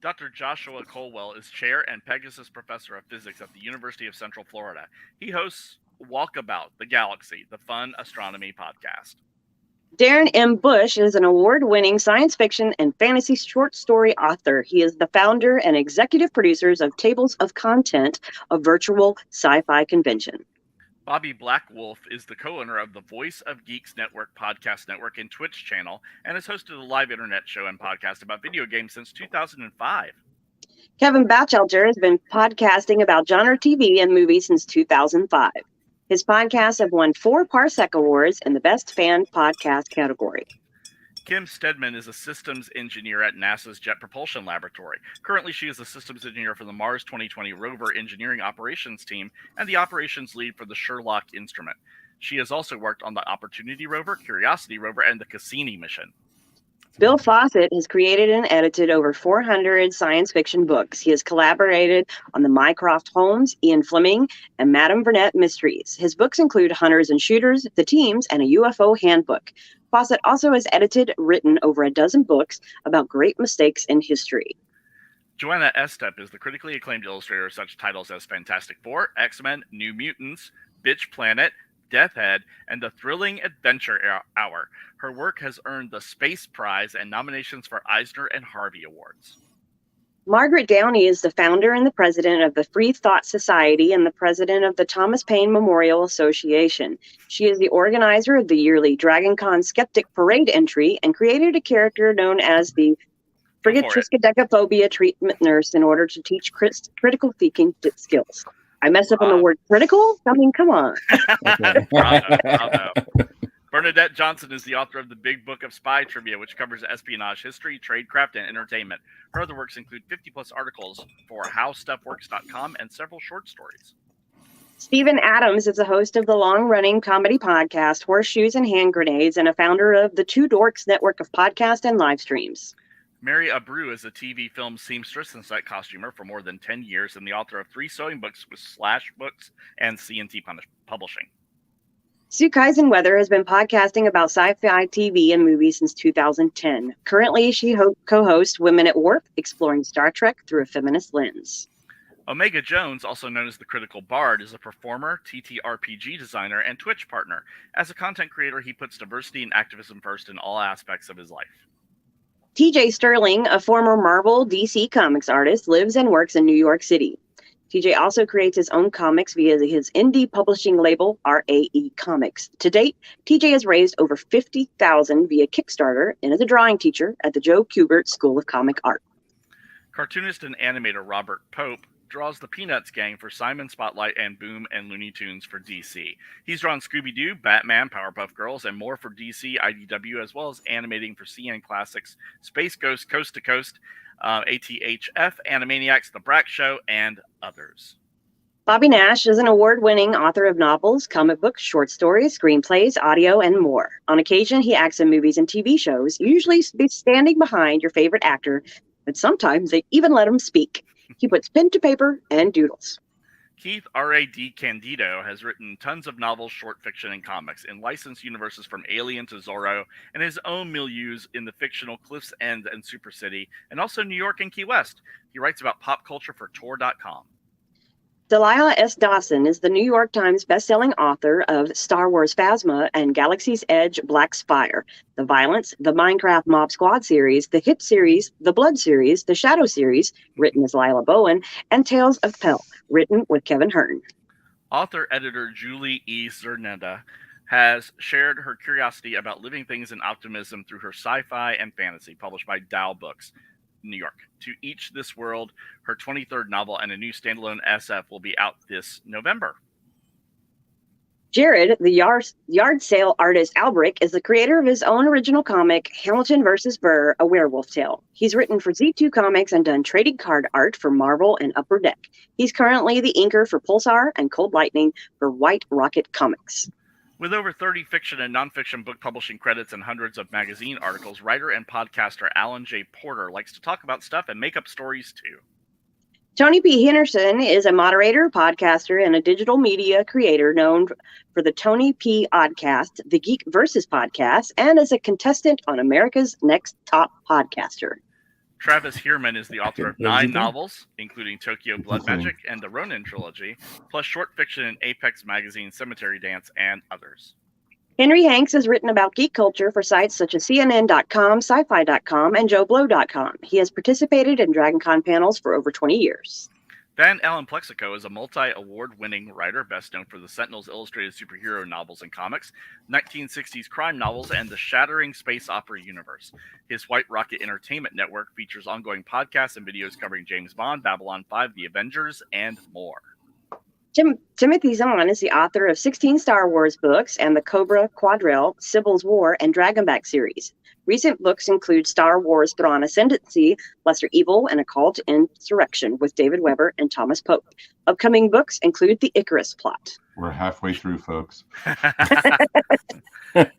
Speaker 4: Dr. Joshua Colwell is chair and Pegasus professor of physics at the University of Central Florida. He hosts Walkabout the Galaxy, the fun astronomy podcast.
Speaker 5: Darren M. Bush is an award-winning science fiction and fantasy short story author. He is the founder and executive producer of Tables of Content, a virtual sci-fi convention.
Speaker 4: Bobby Blackwolf is the co-owner of the Voice of Geeks Network podcast network and Twitch channel, and has hosted a live internet show and podcast about video games since 2005.
Speaker 5: Kevin Batchelder has been podcasting about genre TV and movies since 2005. His podcasts have won 4 Parsec Awards in the Best Fan Podcast category.
Speaker 4: Kim Stedman is a systems engineer at NASA's Jet Propulsion Laboratory. Currently, she is a systems engineer for the Mars 2020 rover engineering operations team and the operations lead for the Sherlock instrument. She has also worked on the Opportunity rover, Curiosity rover, and the Cassini mission.
Speaker 5: Bill Fawcett has created and edited over 400 science fiction books. He has collaborated on the Mycroft Holmes, Ian Fleming, and Madame Burnett mysteries. His books include Hunters and Shooters, The Teams, and a UFO handbook. Fawcett also has written over a dozen books about great mistakes in history.
Speaker 4: Joanna Estep is the critically acclaimed illustrator of such titles as Fantastic Four, X-Men, New Mutants, Bitch Planet, Death Head, and The Thrilling Adventure Hour. Her work has earned the Space Prize and nominations for Eisner and Harvey Awards.
Speaker 5: Margaret Downey is the founder and the president of the Free Thought Society and the president of the Thomas Paine Memorial Association. She is the organizer of the yearly DragonCon Skeptic Parade entry and created a character known as the Frigate Triskaidekaphobia treatment nurse in order to teach critical thinking skills. I messed up on the word critical? I mean, come on.
Speaker 4: Bravo. Bernadette Johnson is the author of the Big Book of Spy Trivia, which covers espionage history, tradecraft, and entertainment. Her other works include 50-plus articles for HowStuffWorks.com and several short stories.
Speaker 5: Stephen Adams is the host of the long-running comedy podcast Horseshoes and Hand Grenades and a founder of the Two Dorks network of podcasts and live streams.
Speaker 4: Mary Abreu is a TV film seamstress and set costumer for more than 10 years and the author of 3 sewing books with Slash Books and C&T Publishing.
Speaker 5: Sue Kaisenweather has been podcasting about sci-fi TV and movies since 2010. Currently, she co-hosts Women at Warp, exploring Star Trek through a feminist lens.
Speaker 4: Omega Jones, also known as the Critical Bard, is a performer, TTRPG designer, and Twitch partner. As a content creator, he puts diversity and activism first in all aspects of his life.
Speaker 5: TJ Sterling, a former Marvel DC Comics artist, lives and works in New York City. TJ also creates his own comics via his indie publishing label, RAE Comics. To date, TJ has raised over $50,000 via Kickstarter and is a drawing teacher at the Joe Kubert School of Comic Art.
Speaker 4: Cartoonist and animator Robert Pope draws the Peanuts gang for Simon Spotlight and Boom and Looney Tunes for DC. He's drawn Scooby-Doo, Batman, Powerpuff Girls, and more for DC, IDW, as well as animating for CN Classics, Space Ghost, Coast to Coast, ATHF, Animaniacs, The Brat Show, and others.
Speaker 5: Bobby Nash is an award-winning author of novels, comic books, short stories, screenplays, audio, and more. On occasion, he acts in movies and TV shows, usually standing behind your favorite actor, but sometimes they even let him speak. He puts pen to paper and doodles.
Speaker 4: Keith R.A.D. Candido has written tons of novels, short fiction, and comics in licensed universes from Alien to Zorro and his own milieus in the fictional Cliff's End and Super City, and also New York and Key West. He writes about pop culture for Tor.com.
Speaker 5: Delilah S. Dawson is the New York Times bestselling author of Star Wars Phasma and Galaxy's Edge Black Spire, The Violence, the Minecraft Mob Squad series, the Hit series, the Blood series, the Shadow series, written as Lila Bowen, and Tales of Pell, written with Kevin Hearn.
Speaker 4: Author-editor Julie E. Zerneda has shared her curiosity about living things and optimism through her sci-fi and fantasy, published by Dow Books, New York. To Each This World, her 23rd novel and a new standalone SF will be out this November.
Speaker 5: Jared, the yard sale artist Albrick, is the creator of his own original comic, Hamilton vs. Burr, A Werewolf Tale. He's written for Z2 Comics and done trading card art for Marvel and Upper Deck. He's currently the inker for Pulsar and Cold Lightning for White Rocket Comics.
Speaker 4: With over 30 fiction and nonfiction book publishing credits and hundreds of magazine articles, writer and podcaster Alan J. Porter likes to talk about stuff and make up stories too.
Speaker 5: Tony P. Henderson is a moderator, podcaster, and a digital media creator known for the Tony P. Oddcast, the Geek Versus podcast, and as a contestant on America's Next Top Podcaster.
Speaker 4: Travis Hierman is the author of 9 novels, including Tokyo Blood Magic and the Ronin trilogy, plus short fiction in Apex Magazine, Cemetery Dance, and others.
Speaker 5: Henry Hanks has written about geek culture for sites such as CNN.com, Sci-Fi.com, and JoeBlow.com. He has participated in DragonCon panels for over 20 years.
Speaker 4: Van Allen Plexico is a multi-award-winning writer, best known for the Sentinels illustrated superhero novels and comics, 1960s crime novels, and the shattering space opera universe. His White Rocket Entertainment Network features ongoing podcasts and videos covering James Bond, Babylon 5, The Avengers, and more.
Speaker 5: Timothy Zahn is the author of 16 Star Wars books and the Cobra, Quadrille, Sybil's War, and Dragonback series. Recent books include Star Wars Thrawn Ascendancy, Lesser Evil, and A Call to Insurrection with David Weber and Thomas Pope. Upcoming books include The Icarus Plot.
Speaker 3: We're halfway through, folks.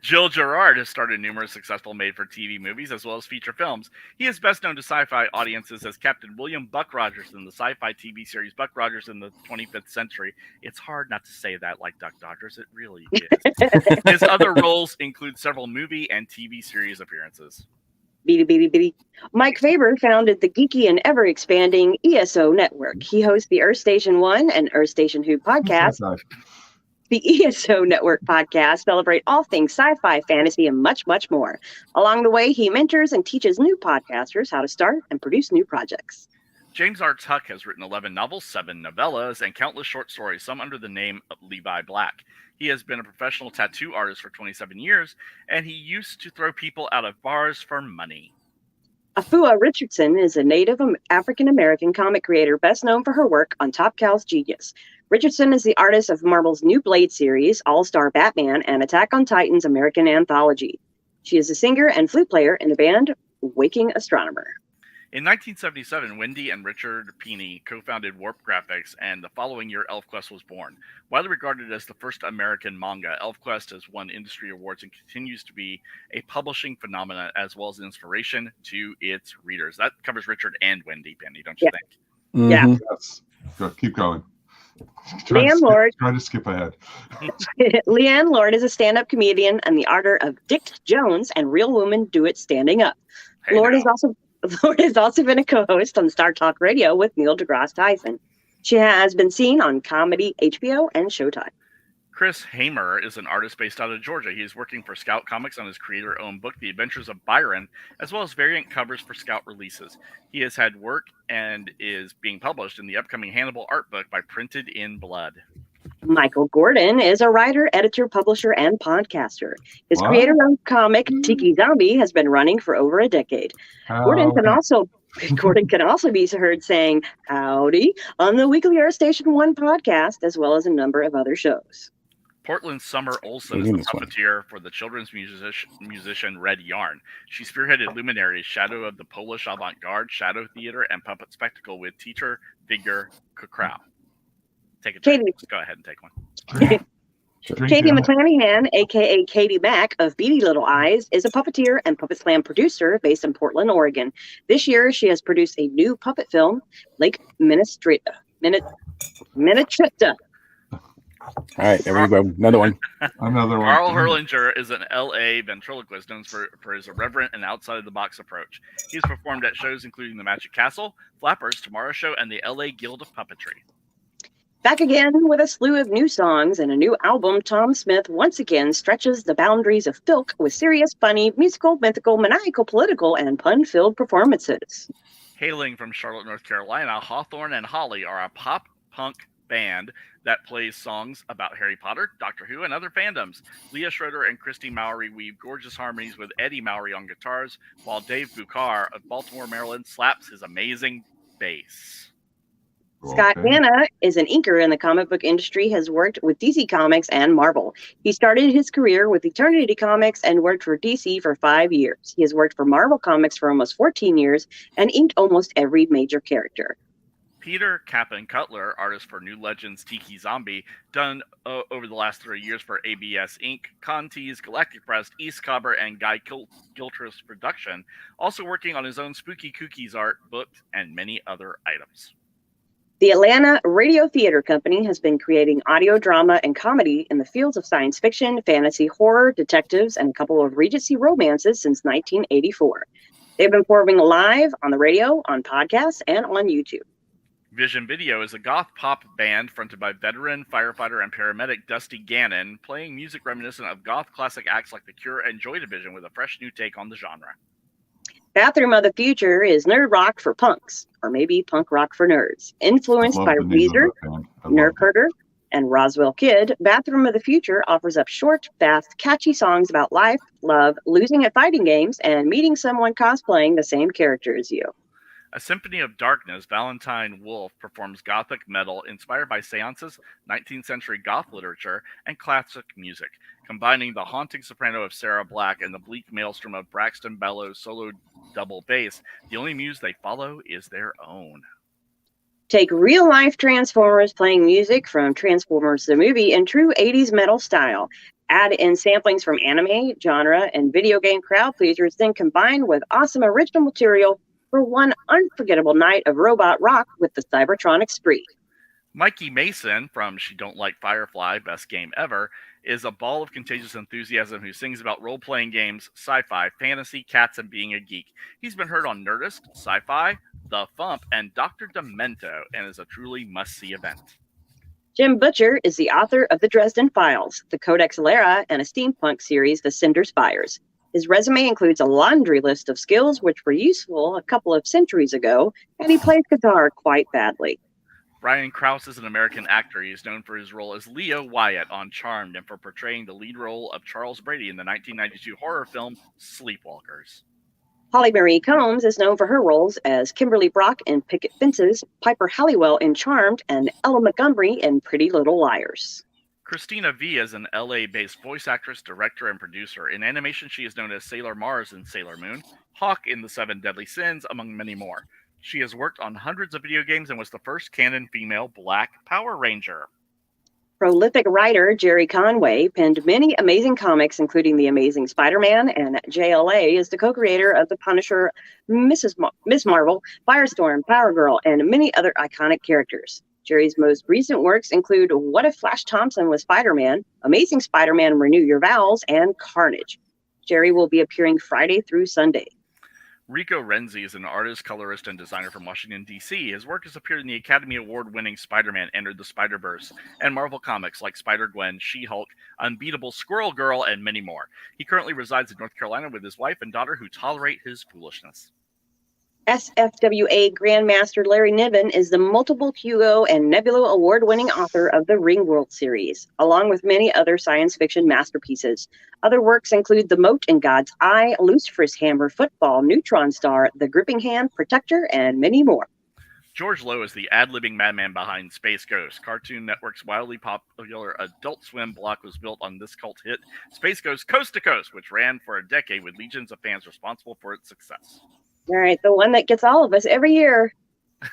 Speaker 4: Jill Gerard has starred in numerous successful made-for-TV movies as well as feature films. He is best known to sci-fi audiences as Captain William Buck Rogers in the sci-fi TV series Buck Rogers in the 25th Century. It's hard not to say that like Duck Dodgers. It really is. His other roles include several movie and TV series appearances.
Speaker 5: Beady. Mike Faber founded the geeky and ever-expanding ESO Network. He hosts the Earth Station 1 and Earth Station Who podcast. The ESO Network podcast celebrate all things sci-fi, fantasy, and much, much more. Along the way, he mentors and teaches new podcasters how to start and produce new projects.
Speaker 4: James R. Tuck has written 11 novels, 7 novellas, and countless short stories, some under the name of Levi Black. He has been a professional tattoo artist for 27 years, and he used to throw people out of bars for money.
Speaker 5: Afua Richardson is a native African-American comic creator best known for her work on Top Cow's Genius. Richardson is the artist of Marvel's New Blade series, All-Star Batman, and Attack on Titan's American Anthology. She is a singer and flute player in the band Waking Astronomer.
Speaker 4: In 1977, Wendy and Richard Pini co-founded Warp Graphics, and the following year, ElfQuest was born. Widely regarded as the first American manga, ElfQuest has won industry awards and continues to be a publishing phenomenon as well as an inspiration to its readers. That covers Richard and Wendy, Penny, don't you think?
Speaker 2: Mm-hmm.
Speaker 5: Yeah.
Speaker 3: Yes. Go, keep going.
Speaker 5: Leanne Lord.
Speaker 3: Try to skip ahead.
Speaker 5: Leanne Lord is a stand-up comedian and the author of Dick Jones and Real Women Do It Standing Up.
Speaker 4: Hey,
Speaker 5: Lord
Speaker 4: now.
Speaker 5: has also been a co-host on Star Talk Radio with Neil deGrasse Tyson. She has been seen on comedy, HBO, and Showtime.
Speaker 4: Chris Hamer is an artist based out of Georgia. He is working for Scout Comics on his creator-owned book, The Adventures of Byron, as well as variant covers for Scout releases. He has had work and is being published in the upcoming Hannibal art book by Printed in Blood.
Speaker 5: Michael Gordon is a writer, editor, publisher, and podcaster. His
Speaker 3: Wow.
Speaker 5: creator-owned comic, Tiki Zombie, has been running for over a decade. Gordon can also be heard saying howdy on the weekly Earth Station 1 podcast, as well as a number of other shows.
Speaker 4: Portland's Summer Olson is the puppeteer for the children's musician Red Yarn. She spearheaded Luminaries, Shadow of the Polish Avant-Garde, Shadow Theater, and Puppet Spectacle with teacher Figure Kukrau. Take it. Go ahead and take one.
Speaker 5: Katie McClanahan, a.k.a. Katie Mack of Beady Little Eyes, is a puppeteer and Puppet Slam producer based in Portland, Oregon. This year, she has produced a new puppet film, Lake Minnetrista.
Speaker 2: All right, there we go. Another one.
Speaker 4: Carl Herlinger is an L.A. ventriloquist known for his irreverent and outside-of-the-box approach. He's performed at shows including the Magic Castle, Flappers, Tomorrow Show, and the L.A. Guild of Puppetry.
Speaker 5: Back again with a slew of new songs and a new album, Tom Smith once again stretches the boundaries of filk with serious, funny, musical, mythical, maniacal, political, and pun-filled performances.
Speaker 4: Hailing from Charlotte, North Carolina, Hawthorne and Holly are a pop-punk band that plays songs about Harry Potter, Doctor Who, and other fandoms. Leah Schroeder and Christy Mowry weave gorgeous harmonies with Eddie Mowry on guitars, while Dave Bucar of Baltimore, Maryland slaps his amazing bass.
Speaker 5: Scott Hanna is an inker in the comic book industry, has worked with DC Comics and Marvel. He started his career with Eternity Comics and worked for DC for 5 years. He has worked for Marvel Comics for almost 14 years and inked almost every major character.
Speaker 4: Peter Kaplan Cutler, artist for New Legends Tiki Zombie, done over the last 3 years for ABS Inc., Conti's, Galactic Press, East Cobber, and Guy Gilchrist Production, also working on his own Spooky Cookies art, books, and many other items.
Speaker 5: The Atlanta Radio Theater Company has been creating audio drama and comedy in the fields of science fiction, fantasy, horror, detectives, and a couple of Regency romances since 1984. They've been performing live on the radio, on podcasts, and on YouTube.
Speaker 4: Vision Video is a goth pop band fronted by veteran firefighter and paramedic Dusty Gannon, playing music reminiscent of goth classic acts like The Cure and Joy Division with a fresh new take on the genre.
Speaker 5: Bathroom of the Future is nerd rock for punks, or maybe punk rock for nerds. Influenced by Weezer, Nerf Herder, and Roswell Kid, Bathroom of the Future offers up short, fast, catchy songs about life, love, losing at fighting games, and meeting someone cosplaying the same character as you.
Speaker 4: A Symphony of Darkness, Valentine Wolf performs gothic metal inspired by seances, 19th century goth literature, and classic music, combining the haunting soprano of Sarah Black and the bleak maelstrom of Braxton Bellow's solo double bass. The only muse they follow is their own.
Speaker 5: Take real-life Transformers playing music from Transformers the movie in true 80s metal style. Add in samplings from anime, genre, and video game crowd pleasers, then combine with awesome original material for one unforgettable night of robot rock with the Cybertronic Spree.
Speaker 4: Mikey Mason from She Don't Like Firefly, Best Game Ever, is a ball of contagious enthusiasm who sings about role-playing games, sci-fi, fantasy, cats, and being a geek. He's been heard on Nerdist, Sci-Fi, The Thump, and Dr. Demento, and is a truly must-see event.
Speaker 5: Jim Butcher is the author of the Dresden Files, the Codex Alera, and a steampunk series, The Cinder Spires. His resume includes a laundry list of skills which were useful a couple of centuries ago, and he plays guitar quite badly.
Speaker 4: Brian Krause is an American actor. He is known for his role as Leo Wyatt on Charmed and for portraying the lead role of Charles Brady in the 1992 horror film Sleepwalkers.
Speaker 5: Holly Marie Combs is known for her roles as Kimberly Brock in Picket Fences, Piper Halliwell in Charmed, and Ella Montgomery in Pretty Little Liars.
Speaker 4: Christina V is an LA-based voice actress, director, and producer. In animation, she is known as Sailor Mars in Sailor Moon, Hawk in The Seven Deadly Sins, among many more. She has worked on hundreds of video games and was the first canon female Black Power Ranger.
Speaker 5: Prolific writer Jerry Conway penned many amazing comics, including The Amazing Spider-Man, and JLA is the co-creator of The Punisher, Miss Marvel, Firestorm, Power Girl, and many other iconic characters. Jerry's most recent works include What If Flash Thompson Was Spider-Man, Amazing Spider-Man Renew Your Vows, and Carnage. Jerry will be appearing Friday through Sunday.
Speaker 4: Rico Renzi is an artist, colorist, and designer from Washington, D.C. His work has appeared in the Academy Award-winning Spider-Man Entered the Spider-Verse and Marvel Comics like Spider-Gwen, She-Hulk, Unbeatable Squirrel Girl, and many more. He currently resides in North Carolina with his wife and daughter who tolerate his foolishness.
Speaker 5: SFWA Grandmaster Larry Niven is the multiple Hugo and Nebula Award-winning author of the Ringworld series, along with many other science fiction masterpieces. Other works include The Moat in God's Eye, Lucifer's Hammer, Football, Neutron Star, The Gripping Hand, Protector, and many more.
Speaker 4: George Lowe is the ad-libbing madman behind Space Ghost. Cartoon Network's wildly popular Adult Swim block was built on this cult hit, Space Ghost Coast to Coast, which ran for a decade with legions of fans responsible for its success.
Speaker 5: All right, the one that gets all of us every year.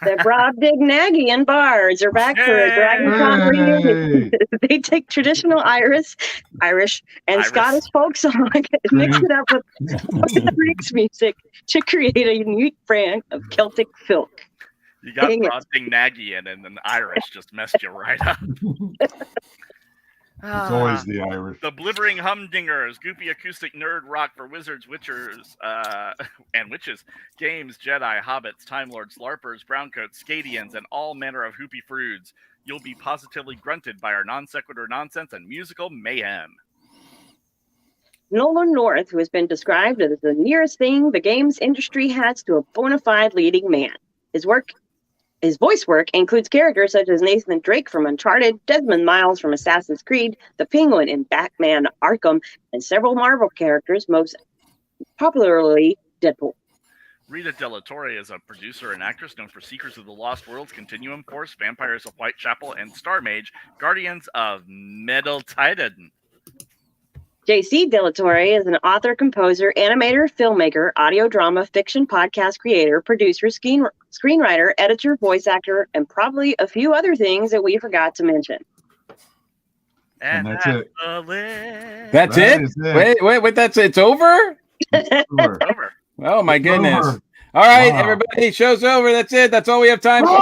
Speaker 5: The Brobdingnagian Bards are back for a Dragon Con reunion. They take traditional Irish, and Scottish folk song and mix it up with Greek music to create a unique brand of Celtic folk.
Speaker 4: You got Brobdingnagian and then Irish just messed you right up.
Speaker 3: It's always the Irish.
Speaker 4: The Blibbering Humdingers, goopy acoustic nerd rock for wizards, witchers, and witches, games, Jedi, hobbits, Time Lords, LARPers, browncoats, Scadians, and all manner of hoopy froods. You'll be positively grunted by our non sequitur nonsense and musical mayhem.
Speaker 5: Nolan North, who has been described as the nearest thing the games industry has to a bona fide leading man. His work His voice work includes characters such as Nathan Drake from Uncharted, Desmond Miles from Assassin's Creed, the Penguin in Batman Arkham, and several Marvel characters, most popularly Deadpool.
Speaker 4: Rita Della Torre is a producer and actress known for Secrets of the Lost Worlds, Continuum Force, Vampires of Whitechapel, and Star Mage, Guardians of Metal Titan.
Speaker 5: J.C. Della Torre is an author, composer, animator, filmmaker, audio drama, fiction, podcast creator, producer, screenwriter, editor, voice actor, and probably a few other things that we forgot to mention.
Speaker 3: And that's it.
Speaker 2: That's
Speaker 3: That
Speaker 2: it?
Speaker 3: is it.
Speaker 2: Wait, it's over?
Speaker 3: Sure.
Speaker 4: Over.
Speaker 2: Oh my goodness.
Speaker 3: Over.
Speaker 2: All right,
Speaker 3: Wow.
Speaker 2: everybody, show's over. That's it. That's all we have time for.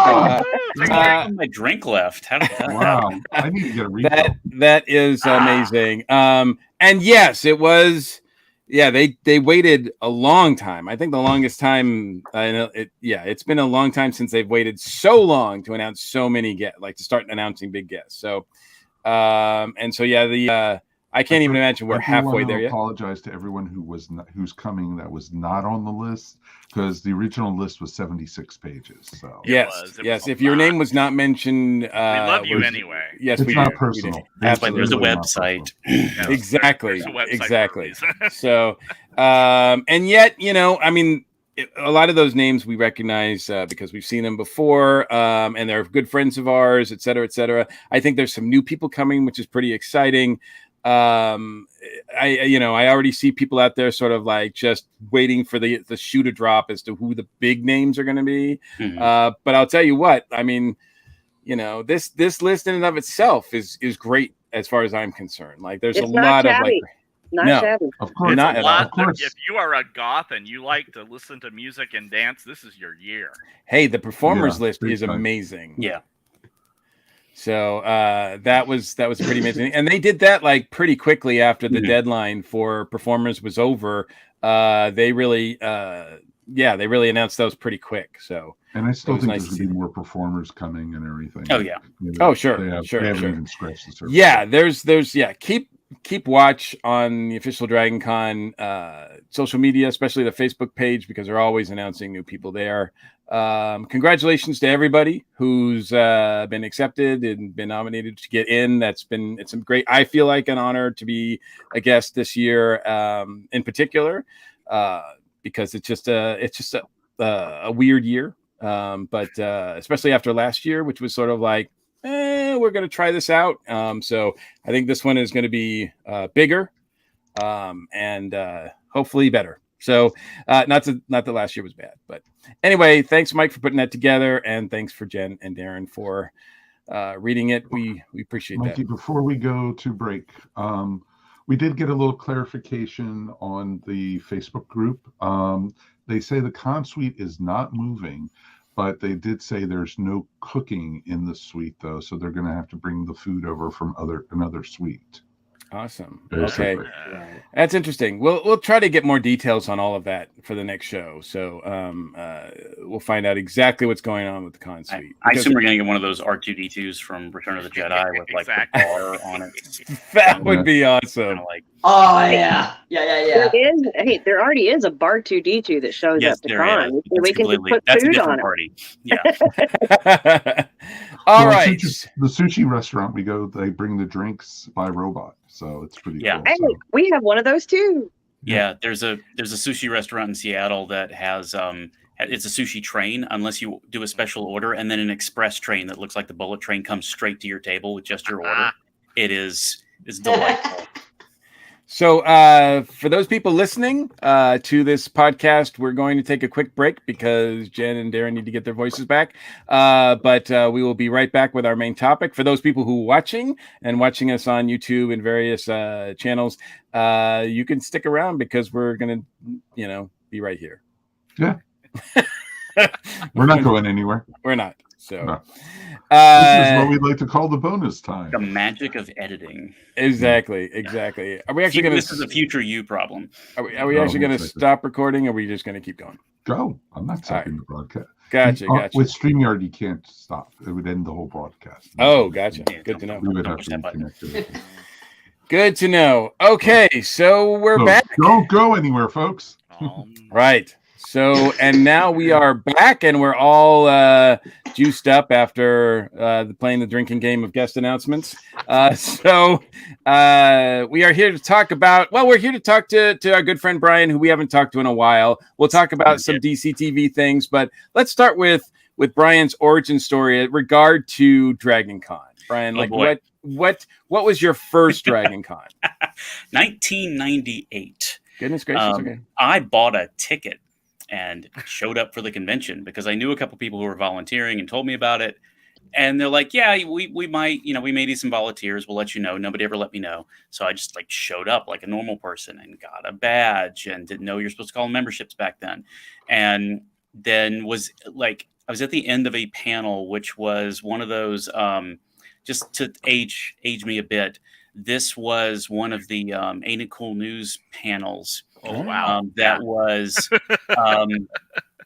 Speaker 3: Wow.
Speaker 7: My drink left. How did that
Speaker 3: Wow.
Speaker 7: happen?
Speaker 3: I need to get a refill.
Speaker 2: That is amazing. And yes, it was. Yeah, they waited a long time. I think the longest time. I know it. Yeah, it's been a long time since they've waited so long to announce so many to start announcing big guests. So, and so yeah, I can't even imagine we're
Speaker 3: I do
Speaker 2: halfway
Speaker 3: want to
Speaker 2: there yet.
Speaker 3: Apologize to everyone who's coming that was not on the list, because the original list was 76 pages. So
Speaker 2: Yes,
Speaker 4: It
Speaker 2: yes.
Speaker 4: was
Speaker 2: If your
Speaker 4: not.
Speaker 2: name was not mentioned,
Speaker 4: We love you
Speaker 2: was-
Speaker 4: anyway.
Speaker 2: Yes,
Speaker 3: it's
Speaker 2: we
Speaker 3: not
Speaker 2: do.
Speaker 3: personal.
Speaker 2: We do.
Speaker 7: That's why there's a
Speaker 3: Absolutely not
Speaker 7: website.
Speaker 4: Yes,
Speaker 2: Exactly.
Speaker 4: there's a website for
Speaker 2: Exactly.
Speaker 4: these.
Speaker 2: So, and yet, I mean, a lot of those names we recognize because we've seen them before, and they're good friends of ours, et cetera, et cetera. I think there's some new people coming, which is pretty exciting. I already see people out there sort of like just waiting for the shoe to drop as to who the big names are going to be.
Speaker 7: Mhm.
Speaker 2: But I'll tell you what, I mean, this list in and of itself is great as far as I'm concerned. Like there's
Speaker 5: It's
Speaker 2: a
Speaker 5: not
Speaker 2: lot of
Speaker 5: shabby.
Speaker 2: like,
Speaker 5: Not
Speaker 2: No.
Speaker 5: shabby.
Speaker 3: Of course,
Speaker 2: Not
Speaker 4: It's
Speaker 2: at
Speaker 4: a
Speaker 2: all.
Speaker 4: lot.
Speaker 3: Of course.
Speaker 4: If you are a goth and you like to listen to music and dance, this is your year.
Speaker 2: hey, the performers
Speaker 3: Yeah,
Speaker 2: list
Speaker 3: big
Speaker 2: is
Speaker 3: time.
Speaker 2: amazing.
Speaker 7: Yeah.
Speaker 2: So that was pretty amazing, and they did that like pretty quickly after the
Speaker 3: Yeah.
Speaker 2: deadline for performers was over. They really announced those pretty quick. So
Speaker 3: and I still
Speaker 2: was
Speaker 3: think
Speaker 2: nice
Speaker 3: there's
Speaker 2: to
Speaker 3: going to be
Speaker 2: see
Speaker 3: more performers coming and everything.
Speaker 7: Oh, yeah.
Speaker 2: Oh, sure,
Speaker 3: They
Speaker 2: sure.
Speaker 3: haven't even scratched the surface.
Speaker 2: yeah, there's keep watch on the official Dragon Con social media, especially the Facebook page, because they're always announcing new people there. Congratulations to everybody who's been accepted and been nominated to get in. It's a great, I feel like an honor to be a guest this year, in particular, because it's just a weird year. But especially after last year, which was sort of like, we're going to try this out. So I think this one is going to be bigger and hopefully better. So not that last year was bad, but anyway, thanks, Mike, for putting that together, and thanks for Jen and Darren for reading it. We appreciate
Speaker 3: Mikey,
Speaker 2: that.
Speaker 3: before we go to break, we did get a little clarification on the Facebook group. They say the con suite is not moving, but they did say there's no cooking in the suite, though, so they're going to have to bring the food over from another suite.
Speaker 2: Awesome.
Speaker 3: Basically.
Speaker 2: Okay. That's interesting. We'll try to get more details on all of that for the next show. So we'll find out exactly what's going on with the con suite.
Speaker 7: I assume we're going to get one of those R2D2s from Return of the Jedi with like
Speaker 4: Exactly.
Speaker 7: the bar on it.
Speaker 2: That would be awesome.
Speaker 7: Kind of like,
Speaker 6: Oh yeah.
Speaker 5: There is, hey, there already is a bar 2D2 that shows
Speaker 7: yes,
Speaker 5: up to
Speaker 7: there
Speaker 5: con.
Speaker 7: is.
Speaker 5: We can just put
Speaker 7: That's a
Speaker 5: food on
Speaker 7: different
Speaker 5: it.
Speaker 7: party. Yeah.
Speaker 2: All
Speaker 3: Well,
Speaker 2: right.
Speaker 3: The sushi restaurant we go, they bring the drinks by robot, so it's pretty
Speaker 7: Yeah.
Speaker 3: cool.
Speaker 5: Hey,
Speaker 3: So.
Speaker 5: we have one of those too.
Speaker 7: Yeah, there's a sushi restaurant in Seattle that has it's a sushi train unless you do a special order, and then an express train that looks like the bullet train comes straight to your table with just your order. It's delightful.
Speaker 2: So for those people listening to this podcast, we're going to take a quick break because Jen and Darren need to get their voices back. But we will be right back with our main topic. For those people who are watching us on YouTube and various channels, you can stick around because we're going to, be right here.
Speaker 3: Yeah. We're not going anywhere.
Speaker 2: We're not. So
Speaker 3: No. This is what
Speaker 2: uh,
Speaker 3: we'd like to call the bonus time.
Speaker 7: The magic of editing.
Speaker 2: exactly. Are we actually going
Speaker 7: This is a future you problem.
Speaker 2: Are we
Speaker 3: No,
Speaker 2: actually going to
Speaker 3: exactly.
Speaker 2: stop recording, or are we just going to keep going?
Speaker 3: Go. I'm not stopping the broadcast.
Speaker 2: Gotcha.
Speaker 3: With StreamYard, you can't stop. It would end the whole broadcast.
Speaker 2: Oh, gotcha.
Speaker 7: Yeah,
Speaker 2: Good to know.
Speaker 3: We would
Speaker 7: Don't
Speaker 3: have
Speaker 7: push
Speaker 3: to
Speaker 7: that button.
Speaker 3: reconnect everything.
Speaker 2: Good to know. Okay, so we're
Speaker 3: So
Speaker 2: back.
Speaker 3: don't go anywhere, folks.
Speaker 2: Right. So, and now we are back, and we're all juiced up after playing the drinking game of guest announcements. So we are here to talk about. Well, we're here to talk to our good friend Brian, who we haven't talked to in a while. We'll talk about some DC TV things, but let's start with Brian's origin story in regard to Dragon Con. Brian, what was your first Dragon Con?
Speaker 7: 1998.
Speaker 2: Goodness gracious! Okay.
Speaker 7: I bought a ticket and showed up for the convention because I knew a couple people who were volunteering and told me about it. And they're like, yeah, we might, we may need some volunteers. We'll let you know. Nobody ever let me know. So I just showed up like a normal person and got a badge and didn't know you're supposed to call them memberships back then. And then I was at the end of a panel, which was one of those, just to age me a bit. This was one of the Ain't It Cool News panels.
Speaker 4: Oh, wow.
Speaker 7: That was,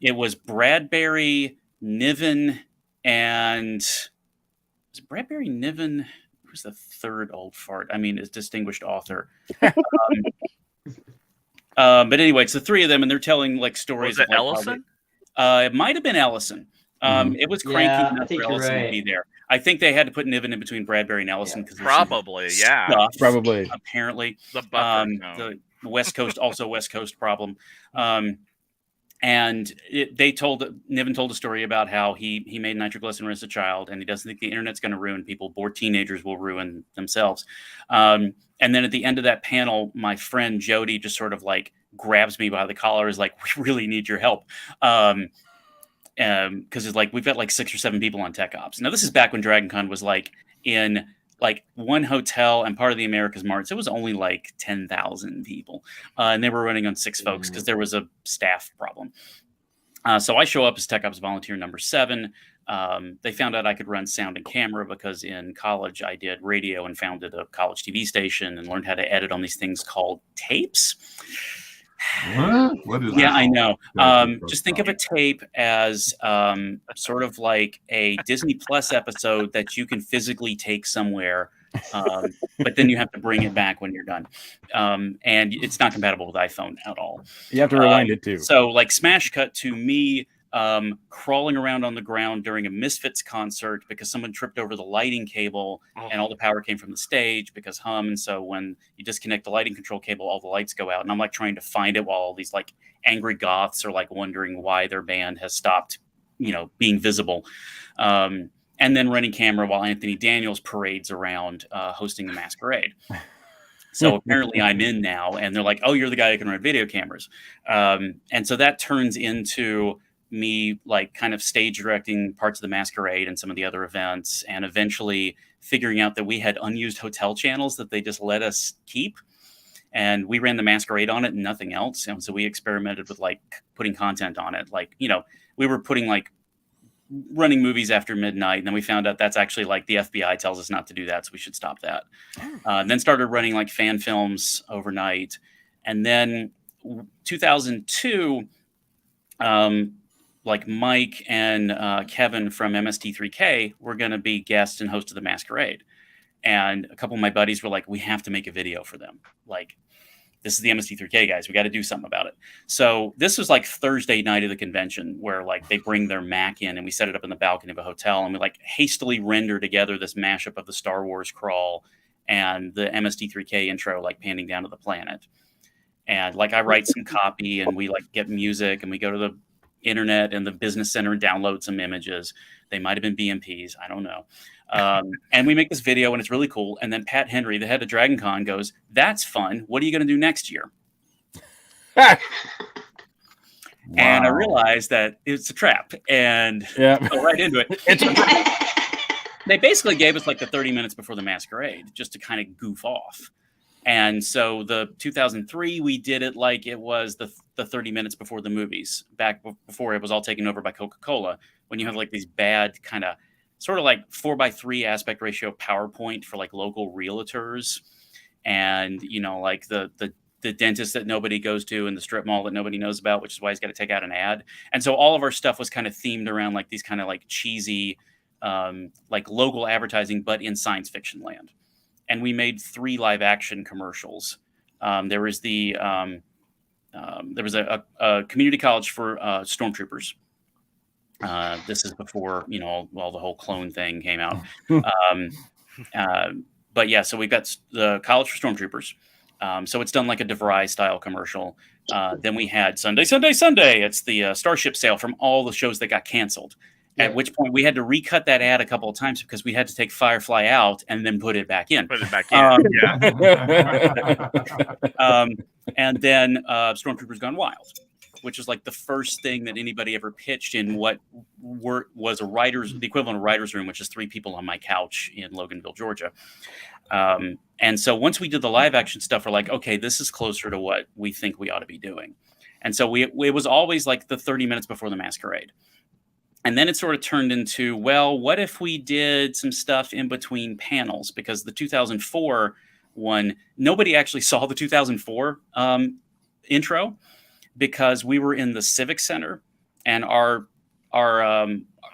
Speaker 7: it was Bradbury, Niven, and was it Bradbury, Niven? Who's the third old fart? I mean, his distinguished author. But anyway, it's the three of them, and they're telling stories.
Speaker 4: Was it Ellison?
Speaker 7: It might have been Ellison. It was cranky enough for Ellison to be there. I think they had to put Niven in between Bradbury and Ellison because
Speaker 4: probably,
Speaker 2: probably.
Speaker 7: Apparently,
Speaker 4: the buffer,
Speaker 7: the West Coast, also West Coast problem. And Niven told a story about how he made nitroglycerin as a child, and he doesn't think the internet's going to ruin people. Bored teenagers will ruin themselves. And then at the end of that panel, my friend Jody just sort of grabs me by the collar, is like, "We really need your help." Because it's we've got 6 or 7 people on Tech Ops. Now this is back when Dragon Con was in one hotel and part of the America's Mart. So it was only 10,000 people. And they were running on 6 folks because there was a staff problem. So I show up as Tech Ops volunteer number 7. They found out I could run sound and camera because in college I did radio and founded a college TV station and learned how to edit on these things called tapes.
Speaker 3: What is
Speaker 7: yeah,
Speaker 3: that?
Speaker 7: I know. Just think of a tape as sort of like a Disney Plus episode that you can physically take somewhere, but then you have to bring it back when you're done. And it's not compatible with iPhone at all.
Speaker 2: You have to rewind it too.
Speaker 7: So smash cut to me crawling around on the ground during a Misfits concert because someone tripped over the lighting cable and all the power came from the stage because hum. And so when you disconnect the lighting control cable, all the lights go out. And I'm trying to find it while all these angry goths are wondering why their band has stopped, being visible. And then running camera while Anthony Daniels parades around hosting the masquerade. So apparently I'm in now and they're like, "Oh, you're the guy who can run video cameras." And so that turns into me kind of stage directing parts of the masquerade and some of the other events, and eventually figuring out that we had unused hotel channels that they just let us keep. And we ran the masquerade on it and nothing else. And so we experimented with putting content on it. We were putting running movies after midnight. And then we found out that's actually the FBI tells us not to do that. So we should stop that. Then started running fan films overnight. And then 2002, Mike and Kevin from MST3K were going to be guests and host of the masquerade. And a couple of my buddies were like, "We have to make a video for them. This is the MST3K guys. We got to do something about it." So this was Thursday night of the convention where they bring their Mac in and we set it up in the balcony of a hotel. And we hastily render together this mashup of the Star Wars crawl and the MST3K intro, panning down to the planet. And I write some copy and we get music and we go to the internet and the business center and download some images. They might have been BMPs. I don't know. And we make this video and it's really cool. And then Pat Henry, the head of Dragon Con, goes, "That's fun. What are you going to do next year?"
Speaker 3: Wow.
Speaker 7: And I realized that it's a trap and go right into it. It's a trap. They basically gave us the 30 minutes before the masquerade just to kind of goof off. And so the 2003, we did it like it was the 30 minutes before the movies, back before it was all taken over by Coca-Cola, when you have these bad kind of sort of 4:3 aspect ratio PowerPoint for local realtors and, the dentist that nobody goes to and the strip mall that nobody knows about, which is why he's got to take out an ad. And so all of our stuff was kind of themed around these kind of cheesy, local advertising, but in science fiction land. And we made 3 live action commercials. There was the there was a community college for stormtroopers. This is before, all the whole clone thing came out. But yeah, so we've got the College for Stormtroopers. So it's done like a DeVry style commercial. Then we had Sunday. It's the Starship sale from all the shows that got canceled. Yeah. At which point we had to recut that ad a couple of times because we had to take Firefly out and then put it back in. And then Stormtroopers Gone Wild, which is like the first thing that anybody ever pitched in what was the equivalent of writer's room, which is 3 people on my couch in Loganville, Georgia. And so once we did the live action stuff, we're like, okay, this is closer to what we think we ought to be doing. And so it was always like the 30 minutes before the masquerade. And then it sort of turned into, well, what if we did some stuff in between panels? Because the 2004 one, nobody actually saw the 2004 intro because we were in the Civic Center and our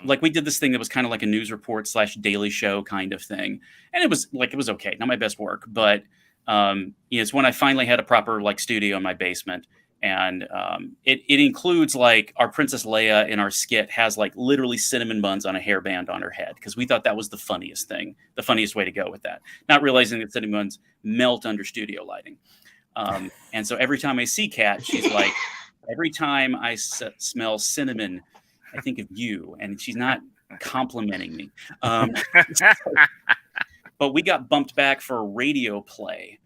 Speaker 7: like we did this thing that was kind of like a news report / daily show kind of thing. And it was okay. Not my best work, but it's when I finally had a proper like studio in my basement. And it includes like our Princess Leia in our skit has like literally cinnamon buns on a hairband on her head because we thought that was the funniest way to go with that. Not realizing that cinnamon buns melt under studio lighting. And so every time I see Kat, she's like, every time I smell cinnamon, I think of you. And she's not complimenting me. But we got bumped back for a radio play.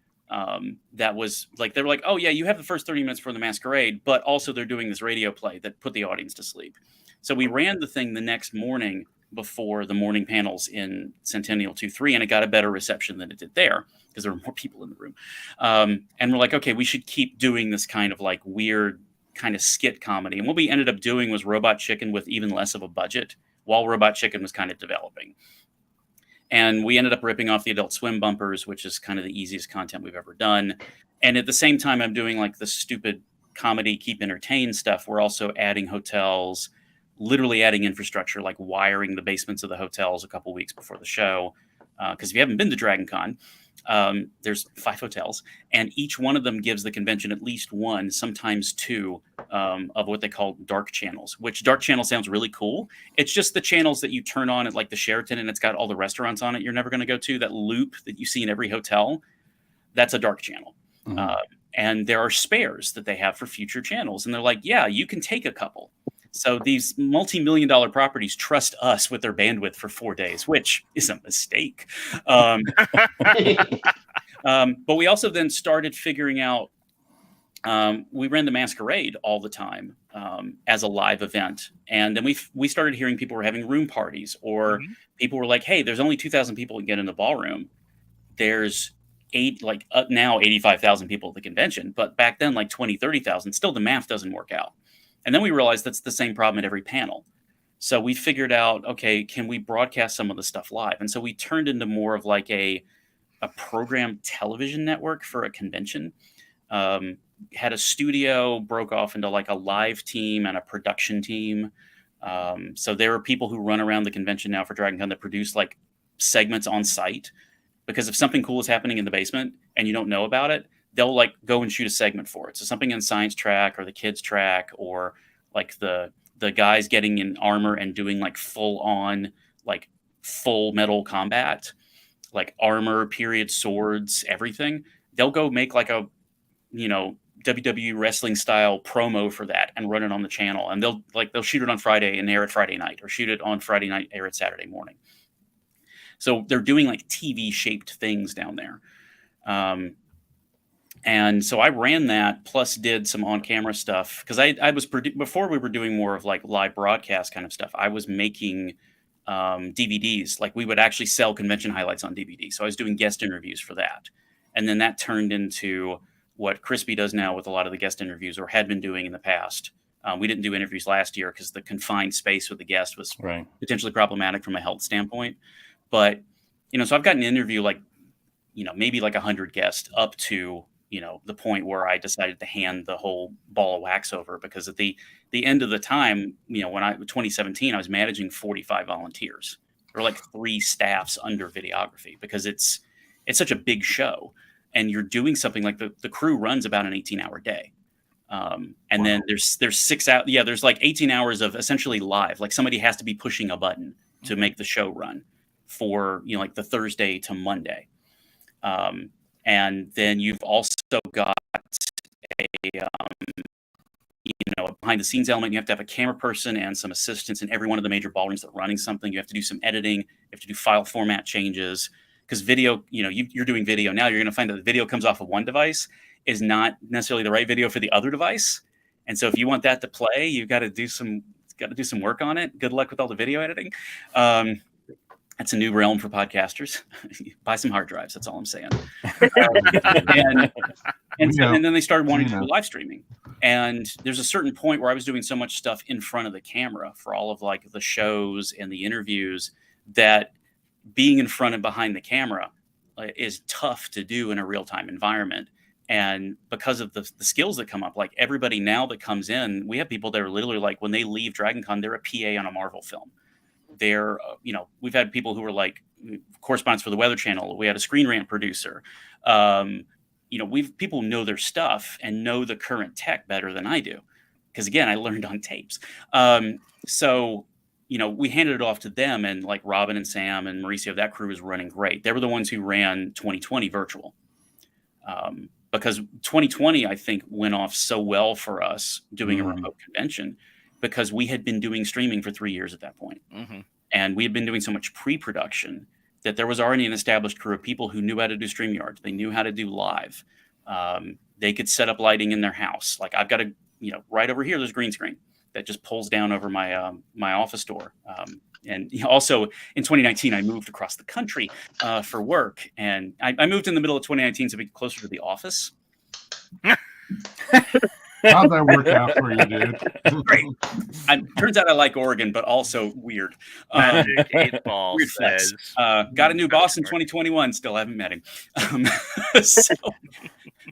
Speaker 7: That was like, they were like, oh yeah, you have the first 30 minutes for the masquerade, but also they're doing this radio play that put the audience to sleep. So we ran the thing the next morning before the morning panels in Centennial 2-3, and it got a better reception than it did there because there were more people in the room. And we're like, okay, we should keep doing this kind of like weird kind of skit comedy. And what we ended up doing was Robot Chicken with even less of a budget while Robot Chicken was kind of developing. And we ended up ripping off the Adult Swim bumpers, which is kind of the easiest content we've ever done. And at the same time, I'm doing like the stupid comedy, keep entertained stuff. We're also adding hotels, literally adding infrastructure, like wiring the basements of the hotels a couple weeks before the show. Because if you haven't been to Dragon Con, there's 5 hotels, and each one of them gives the convention at least 1, sometimes 2, of what they call dark channels, which dark channel sounds really cool. It's just the channels that you turn on at like the Sheraton and it's got all the restaurants on it you're never going to go to, that loop that you see in every hotel. That's a dark channel. Mm-hmm. And there are spares that they have for future channels. And they're like, yeah, you can take a couple. So these multi-million-dollar properties trust us with their bandwidth for 4 days, which is a mistake. But we also then started figuring out, we ran the masquerade all the time as a live event. And then we started hearing people were having room parties, or people were like, hey, there's only 2,000 people who get in the ballroom. There's now 85,000 people at the convention. But back then, like 20, 30,000, still the math doesn't work out. And then we realized that's the same problem at every panel. So we figured out, okay, can we broadcast some of the stuff live? And so we turned into more of like a program television network for a convention. Had a studio, broke off into like a live team and a production team. So there are people who run around the convention now for Dragon Con that produce like segments on site. Because if something cool is happening in the basement and you don't know about it, they'll like go and shoot a segment for it. So something in science track or the kids track, or like the guys getting in armor and doing like full metal combat, like armor, period, swords, everything. They'll go make like a, WWE wrestling style promo for that and run it on the channel. And they'll shoot it on Friday and air it Friday night, or shoot it on Friday night, air it Saturday morning. So they're doing like TV shaped things down there. And so I ran that, plus did some on-camera stuff, because I was before we were doing more of like live broadcast kind of stuff. I was making DVDs. Like we would actually sell convention highlights on DVD. So I was doing guest interviews for that, and then that turned into what Crispy does now with a lot of the guest interviews, or had been doing in the past. We didn't do interviews last year because the confined space with the guest was potentially problematic from a health standpoint. But so I've got an interview like maybe like 100 guests up to the point where I decided to hand the whole ball of wax over, because at the end of the time, when 2017, I was managing 45 volunteers, or like 3 staffs under videography, because it's such a big show, and you're doing something like the crew runs about an 18-hour day. And then there's 6 out. Yeah, there's like 18 hours of essentially live. Like somebody has to be pushing a button to make the show run for, like the Thursday to Monday. And then you've also got a behind the scenes element. You have to have a camera person and some assistants in every one of the major ballrooms that are running something. You have to do some editing. You have to do file format changes, because video, you're doing video now. You're going to find that the video comes off of one device is not necessarily the right video for the other device. And so if you want that to play, you've got to do some work on it. Good luck with all the video editing. That's a new realm for podcasters. Buy some hard drives. That's all I'm saying. And then they started wanting to do live streaming. And there's a certain point where I was doing so much stuff in front of the camera for all of like the shows and the interviews that being in front and behind the camera is tough to do in a real-time environment. And because of the skills that come up, like everybody now that comes in, we have people that are literally like, when they leave DragonCon, they're a PA on a Marvel film. They're, we've had people who were like correspondents for the Weather Channel. We had a Screen Rant producer. People know their stuff and know the current tech better than I do. Because again, I learned on tapes. So we handed it off to them, and like Robin and Sam and Mauricio, that crew was running great. They were the ones who ran 2020 virtual. Because 2020, I think, went off so well for us doing a remote convention, because we had been doing streaming for 3 years at that point. And we had been doing so much pre-production that there was already an established crew of people who knew how to do StreamYard. They knew how to do live. They could set up lighting in their house. Like I've got right over here, there's a green screen that just pulls down over my my office door. And also in 2019, I moved across the country for work. And I moved in the middle of 2019 to be closer to the office.
Speaker 3: How'd that work out for you, dude?
Speaker 7: Great. Turns out I like Oregon, but also weird.
Speaker 4: Magic 8 Ball
Speaker 7: weird
Speaker 4: says.
Speaker 7: Got a new boss in 2021. Still haven't met him.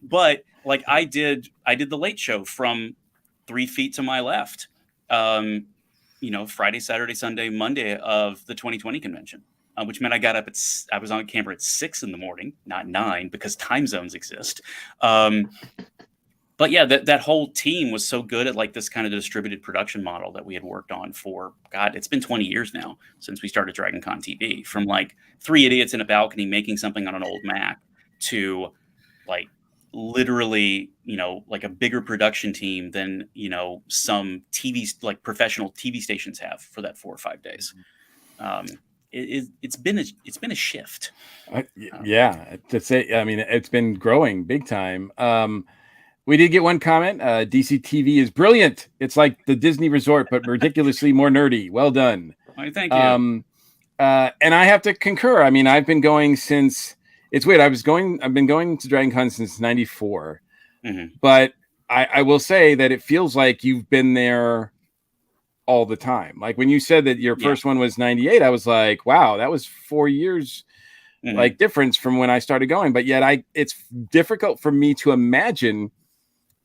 Speaker 7: But like I did the late show from 3 feet to my left. Friday, Saturday, Sunday, Monday of the 2020 convention, which meant I was on camera at 6 in the morning, not 9, because time zones exist. But yeah, that whole team was so good at like this kind of distributed production model that we had worked on for, God, it's been 20 years now since we started DragonCon TV, from like 3 idiots in a balcony making something on an old Mac to like literally, like a bigger production team than, some like professional TV stations have for that 4 or 5 days. It's been a shift.
Speaker 2: Yeah, to say, I mean, it's been growing big time. We did get one comment. DC TV is brilliant. It's like the Disney Resort, but ridiculously more nerdy. Well done.
Speaker 7: Thank you.
Speaker 2: And I have to concur. I mean, I've been going since. It's weird. I've been going to DragonCon since '94, but I will say that it feels like you've been there all the time. Like when you said that your first one was '98, I was like, wow, that was 4 years like difference from when I started going. But yet it's difficult for me to imagine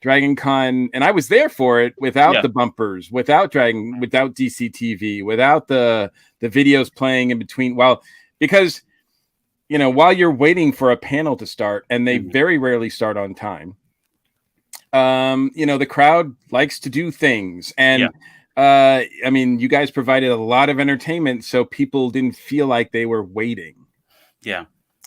Speaker 2: DragonCon, and I was there for it without the bumpers, without DC TV, without the videos playing in between. Because while you're waiting for a panel to start, and they very rarely start on time, the crowd likes to do things. And I mean, you guys provided a lot of entertainment, so people didn't feel like they were waiting.
Speaker 7: Yeah.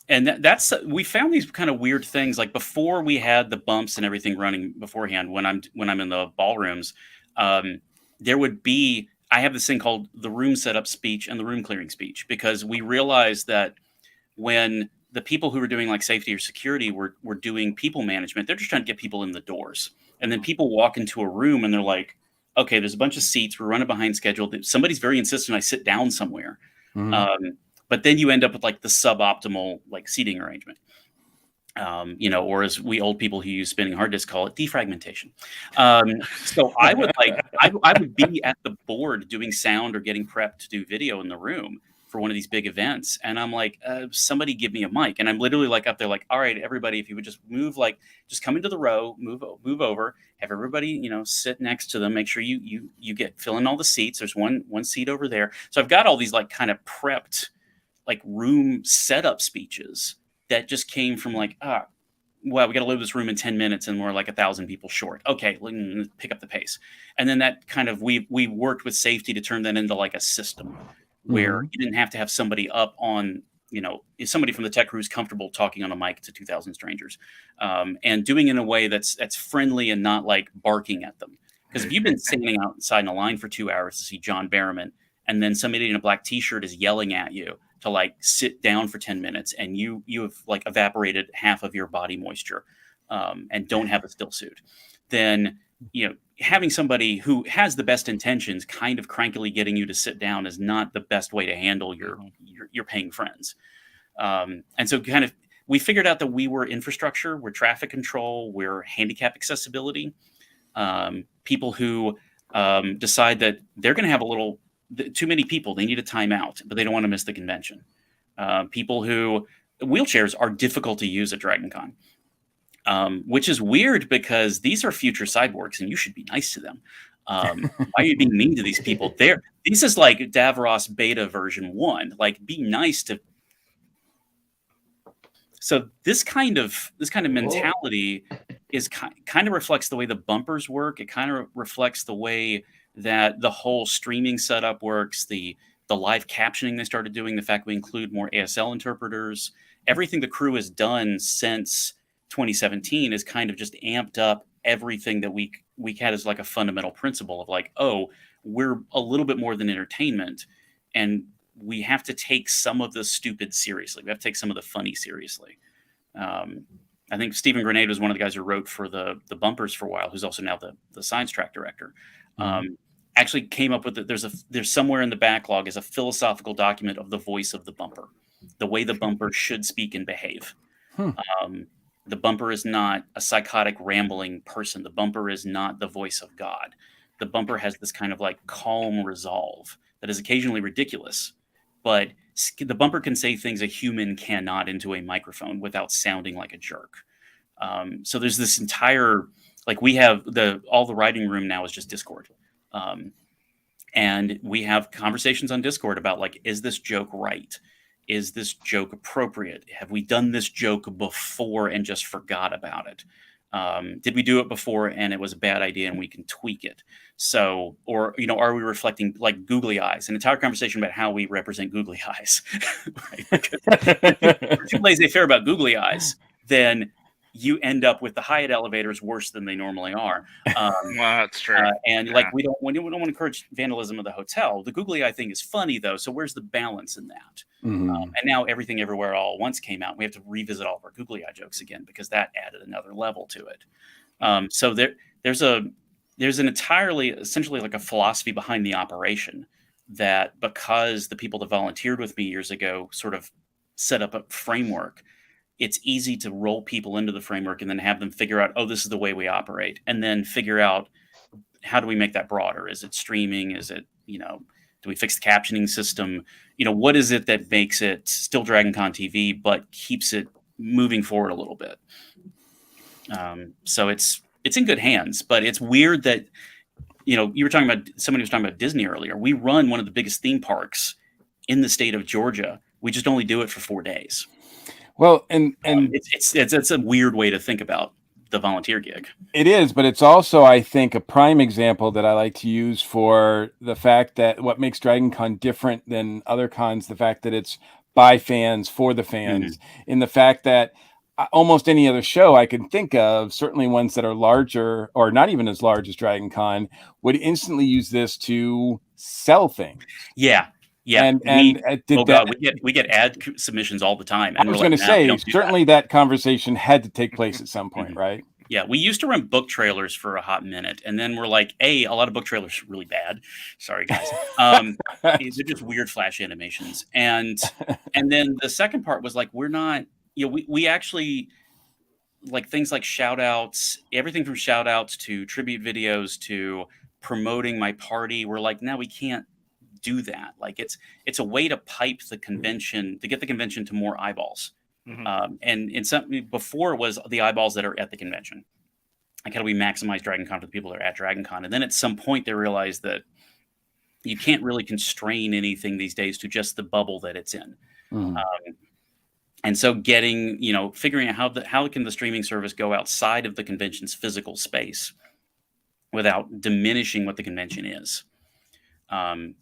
Speaker 7: And that's we found these kind of weird things. Like before we had the bumps and everything running beforehand, when I'm in the ballrooms, there would be, I have this thing called the room setup speech and the room clearing speech, because we realized that when the people who were doing like safety or security were doing people management, they're just trying to get people in the doors. And then people walk into a room and they're like, okay, there's a bunch of seats. We're running behind schedule. Somebody's very insistent I sit down somewhere. But then you end up with like the suboptimal like seating arrangement, or as we old people who use spinning hard disk call it, defragmentation. So I would I would be at the board doing sound or getting prepped to do video in the room for one of these big events, and I'm like, somebody give me a mic, and I'm literally like up there like, all right, everybody, if you would just move, like just come into the row, move over, have everybody sit next to them, make sure you fill in all the seats. There's one seat over there. So I've got all these like kind of prepped like room setup speeches that just came from like, well, we got to load this room in 10 minutes and we're like 1,000 people short. Okay, let's pick up the pace. And then that kind of, we worked with safety to turn that into like a system where you didn't have to have somebody up on, is somebody from the tech crew is comfortable talking on a mic to 2,000 strangers, and doing it in a way that's friendly and not like barking at them. Because if you've been standing outside in a line for 2 hours to see John Barrowman, and then somebody in a black t-shirt is yelling at you to like sit down for 10 minutes, and you have like evaporated half of your body moisture, and don't have a still suit, then, having somebody who has the best intentions kind of crankily getting you to sit down is not the best way to handle your paying friends. And so kind of, we figured out that we were infrastructure, we're traffic control, we're handicap accessibility. People who decide that they're going to have too many people, they need a timeout, but they don't want to miss the convention. People who, wheelchairs are difficult to use at DragonCon. Which is weird because these are future cyborgs and you should be nice to them. Why are you being mean to these people? This is like Davros beta version 1. Like, be nice to. So this kind of mentality is kind of reflects the way the bumpers work. It kind of reflects the way that the whole streaming setup works. The live captioning they started doing. The fact we include more ASL interpreters. Everything the crew has done since 2017 is kind of just amped up everything that we had as like a fundamental principle of like, oh, we're a little bit more than entertainment, and we have to take some of the stupid seriously. We have to take some of the funny seriously. I think Stephen Grenade was one of the guys who wrote for the bumpers for a while, who's also now the science track director. Actually came up with it. There's somewhere in the backlog is a philosophical document of the voice of the bumper, the way the bumper should speak and behave. The bumper is not a psychotic, rambling person. The bumper is not the voice of God. The bumper has this kind of like calm resolve that is occasionally ridiculous, but the bumper can say things a human cannot into a microphone without sounding like a jerk. So there's this entire, like, we have all the writing room now is just Discord. And we have conversations on Discord about like, is this joke right? Is this joke appropriate? Have we done this joke before and just forgot about it? Did we do it before and it was a bad idea and we can tweak it? So, or, are we reflecting like googly eyes? An entire conversation about how we represent googly eyes. If you're too laissez-faire about googly eyes, then you end up with the Hyatt elevators worse than they normally are.
Speaker 4: Well, that's true.
Speaker 7: And like, we don't want to encourage vandalism of the hotel. The googly eye thing is funny though. So where's the balance in that? And now Everything Everywhere All at Once came out. We have to revisit all of our googly eye jokes again because that added another level to it. So there's an entirely, essentially like a philosophy behind the operation that, because the people that volunteered with me years ago sort of set up a framework, it's easy to roll people into the framework and then have them figure out, oh, this is the way we operate, and then figure out how do we make that broader? Is it streaming? Is it, do we fix the captioning system? What is it that makes it still DragonCon TV, but keeps it moving forward a little bit? So it's in good hands, but it's weird that, you were talking about, somebody was talking about Disney earlier. We run one of the biggest theme parks in the state of Georgia. We just only do it for 4 days.
Speaker 2: Well, and
Speaker 7: it's a weird way to think about the volunteer gig.
Speaker 2: It is, but it's also, I think, a prime example that I like to use for the fact that what makes DragonCon different than other cons, the fact that it's by fans, for the fans, in the fact that almost any other show I can think of, certainly ones that are larger or not even as large as DragonCon, would instantly use this to sell things.
Speaker 7: Yeah. Yeah, we get ad submissions all the time. And
Speaker 2: I was going to say, certainly that conversation had to take place at some point, right?
Speaker 7: Yeah, we used to run book trailers for a hot minute, and then we're like, a lot of book trailers are really bad. Sorry, guys. They're just weird flash animations. And then the second part was like, we're not, we actually, like, things like shout outs, everything from shout outs to tribute videos to promoting my party. We're like, no, we can't do that. Like, it's a way to pipe the convention, to get the convention to more eyeballs. And in something before it was the eyeballs that are at the convention. Like, how do we maximize DragonCon for the people that are at DragonCon? And then at some point they realized that you can't really constrain anything these days to just the bubble that it's in. And so getting, figuring out how can the streaming service go outside of the convention's physical space without diminishing what the convention is.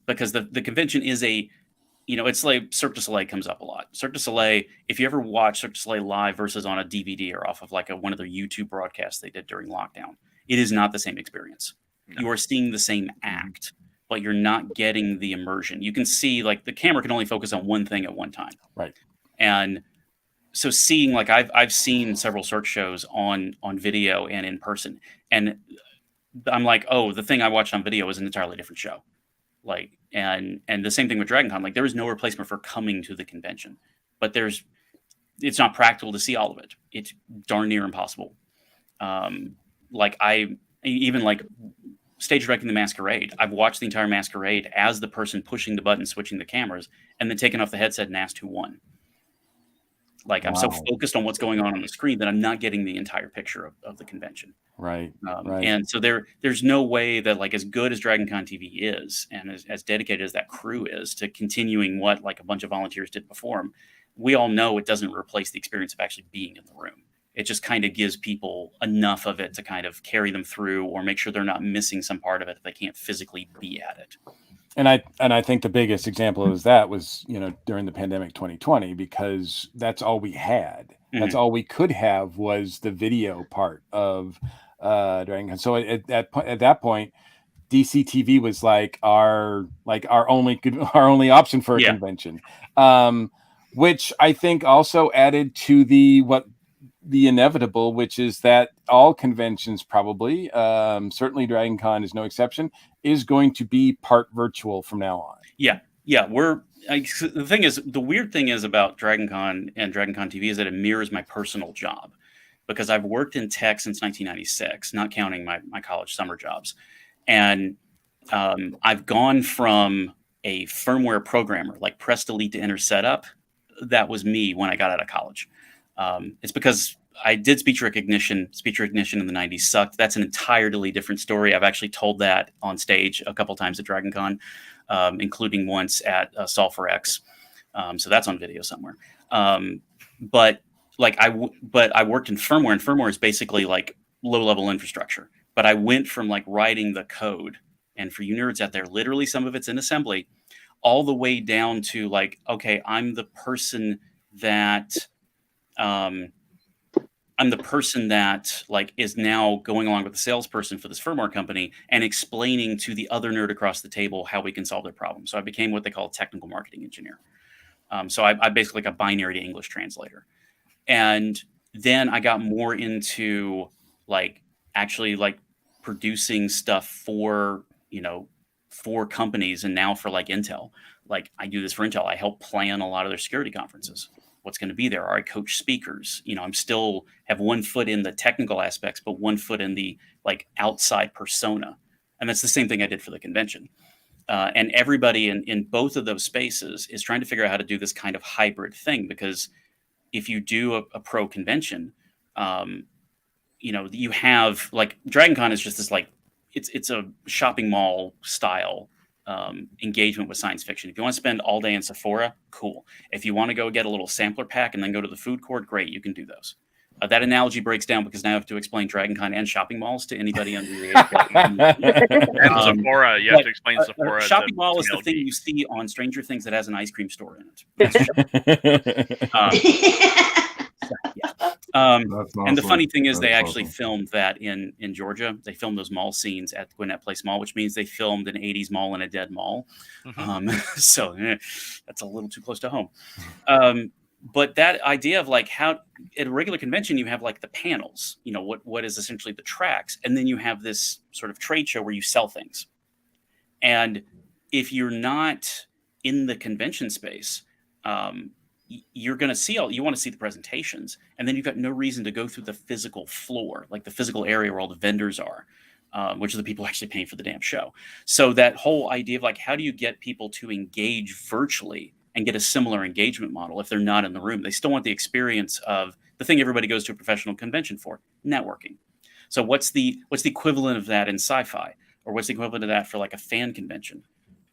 Speaker 7: Because the convention is it's like Cirque du Soleil comes up a lot. Cirque du Soleil, if you ever watch Cirque du Soleil live versus on a DVD or off of like one of their YouTube broadcasts they did during lockdown, it is not the same experience. No. You are seeing the same act, but you're not getting the immersion. You can see like the camera can only focus on one thing at one time.
Speaker 2: Right.
Speaker 7: And so seeing like I've seen several Cirque shows on video and in person, and I'm like, oh, the thing I watched on video is an entirely different show. Like, and the same thing with DragonCon. Like, there is no replacement for coming to the convention, but it's not practical to see all of it. It's darn near impossible. Like even stage directing the Masquerade, I've watched the entire Masquerade as the person pushing the button, switching the cameras, and then taking off the headset and asked who won. Like, I'm so focused on what's going on the screen that I'm not getting the entire picture of the convention.
Speaker 2: Right.
Speaker 7: And so there's no way that, like, as good as DragonCon TV is, and as dedicated as that crew is to continuing what like a bunch of volunteers did before them, we all know it doesn't replace the experience of actually being in the room. It just kind of gives people enough of it to kind of carry them through, or make sure they're not missing some part of it if they can't physically be at it.
Speaker 2: And I think the biggest example of that was, during the pandemic 2020, because that's all we had. Mm-hmm. That's all we could have was the video part of DragonCon. So at that point, DCTV was like our only option for a convention, which I think also added to the inevitable, which is that all conventions probably, certainly DragonCon is no exception, is going to be part virtual from now on.
Speaker 7: Yeah. The weird thing is about DragonCon and DragonCon TV is that it mirrors my personal job, because I've worked in tech since 1996, not counting my college summer jobs. And I've gone from a firmware programmer, like press delete to enter setup. That was me when I got out of college. It's because I did speech recognition. Speech recognition in the 90s sucked. That's an entirely different story. I've actually told that on stage a couple times at DragonCon, including once at Sulfur X. So that's on video somewhere. But I worked in firmware, and firmware is basically like low-level infrastructure. But I went from like writing the code, and for you nerds out there, literally some of it's in assembly, all the way down to like, okay, I'm the person that like is now going along with the salesperson for this firmware company and explaining to the other nerd across the table how we can solve their problem. So I became what they call a technical marketing engineer. So I basically like a binary to English translator. And then I got more into like actually like producing stuff for companies, and now for like Intel. Like I do this for Intel. I help plan a lot of their security conferences. What's going to be there? I coach speakers. I'm still have one foot in the technical aspects, but one foot in the like outside persona. And that's the same thing I did for the convention. And everybody in both of those spaces is trying to figure out how to do this kind of hybrid thing, because if you do a pro convention, you have like DragonCon is just this like, it's a shopping mall style engagement with science fiction. If you want to spend all day in Sephora, cool. If you want to go get a little sampler pack and then go to the food court, great, you can do those. That analogy breaks down because now I have to explain DragonCon and shopping malls to anybody under the age.
Speaker 4: And Sephora, you have to explain Sephora.
Speaker 7: Shopping mall is the thing you see on Stranger Things that has an ice cream store in it. Awesome. And the funny thing is, they actually filmed that in Georgia. They filmed those mall scenes at Gwinnett Place Mall, which means they filmed an 80s mall in a dead mall. Mm-hmm. So that's a little too close to home. But that idea of like how at a regular convention, you have like the panels, what is essentially the tracks. And then you have this sort of trade show where you sell things. And if you're not in the convention space, you're going to you want to see the presentations, and then you've got no reason to go through the physical floor, like the physical area where all the vendors are, which are the people actually paying for the damn show. So that whole idea of like, how do you get people to engage virtually and get a similar engagement model if they're not in the room? They still want the experience of the thing everybody goes to a professional convention for, networking. So what's the equivalent of that in sci-fi, or what's the equivalent of that for like a fan convention?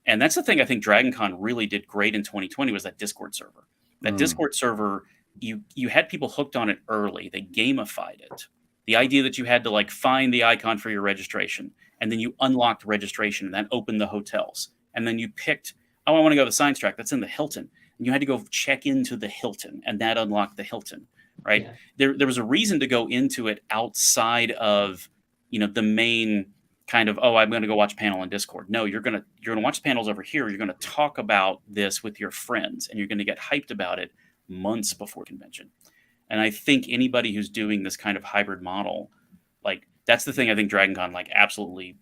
Speaker 7: And that's the thing I think DragonCon really did great in 2020 was that Discord server. That Discord server you had people hooked on it early. They gamified it. The idea that you had to like find the icon for your registration, and then you unlocked registration, and that opened the hotels, and then you picked, oh, I want to go to the science track. That's in the Hilton, and you had to go check into the Hilton, and that unlocked the Hilton. Right? Yeah. There was a reason to go into it outside of, you know, the main kind of, oh, I'm going to go watch a panel on Discord. No, you're going to watch the panels over here. You're going to talk about this with your friends, and you're going to get hyped about it months before convention. And I think anybody who's doing this kind of hybrid model, like that's the thing I think Dragon Con like absolutely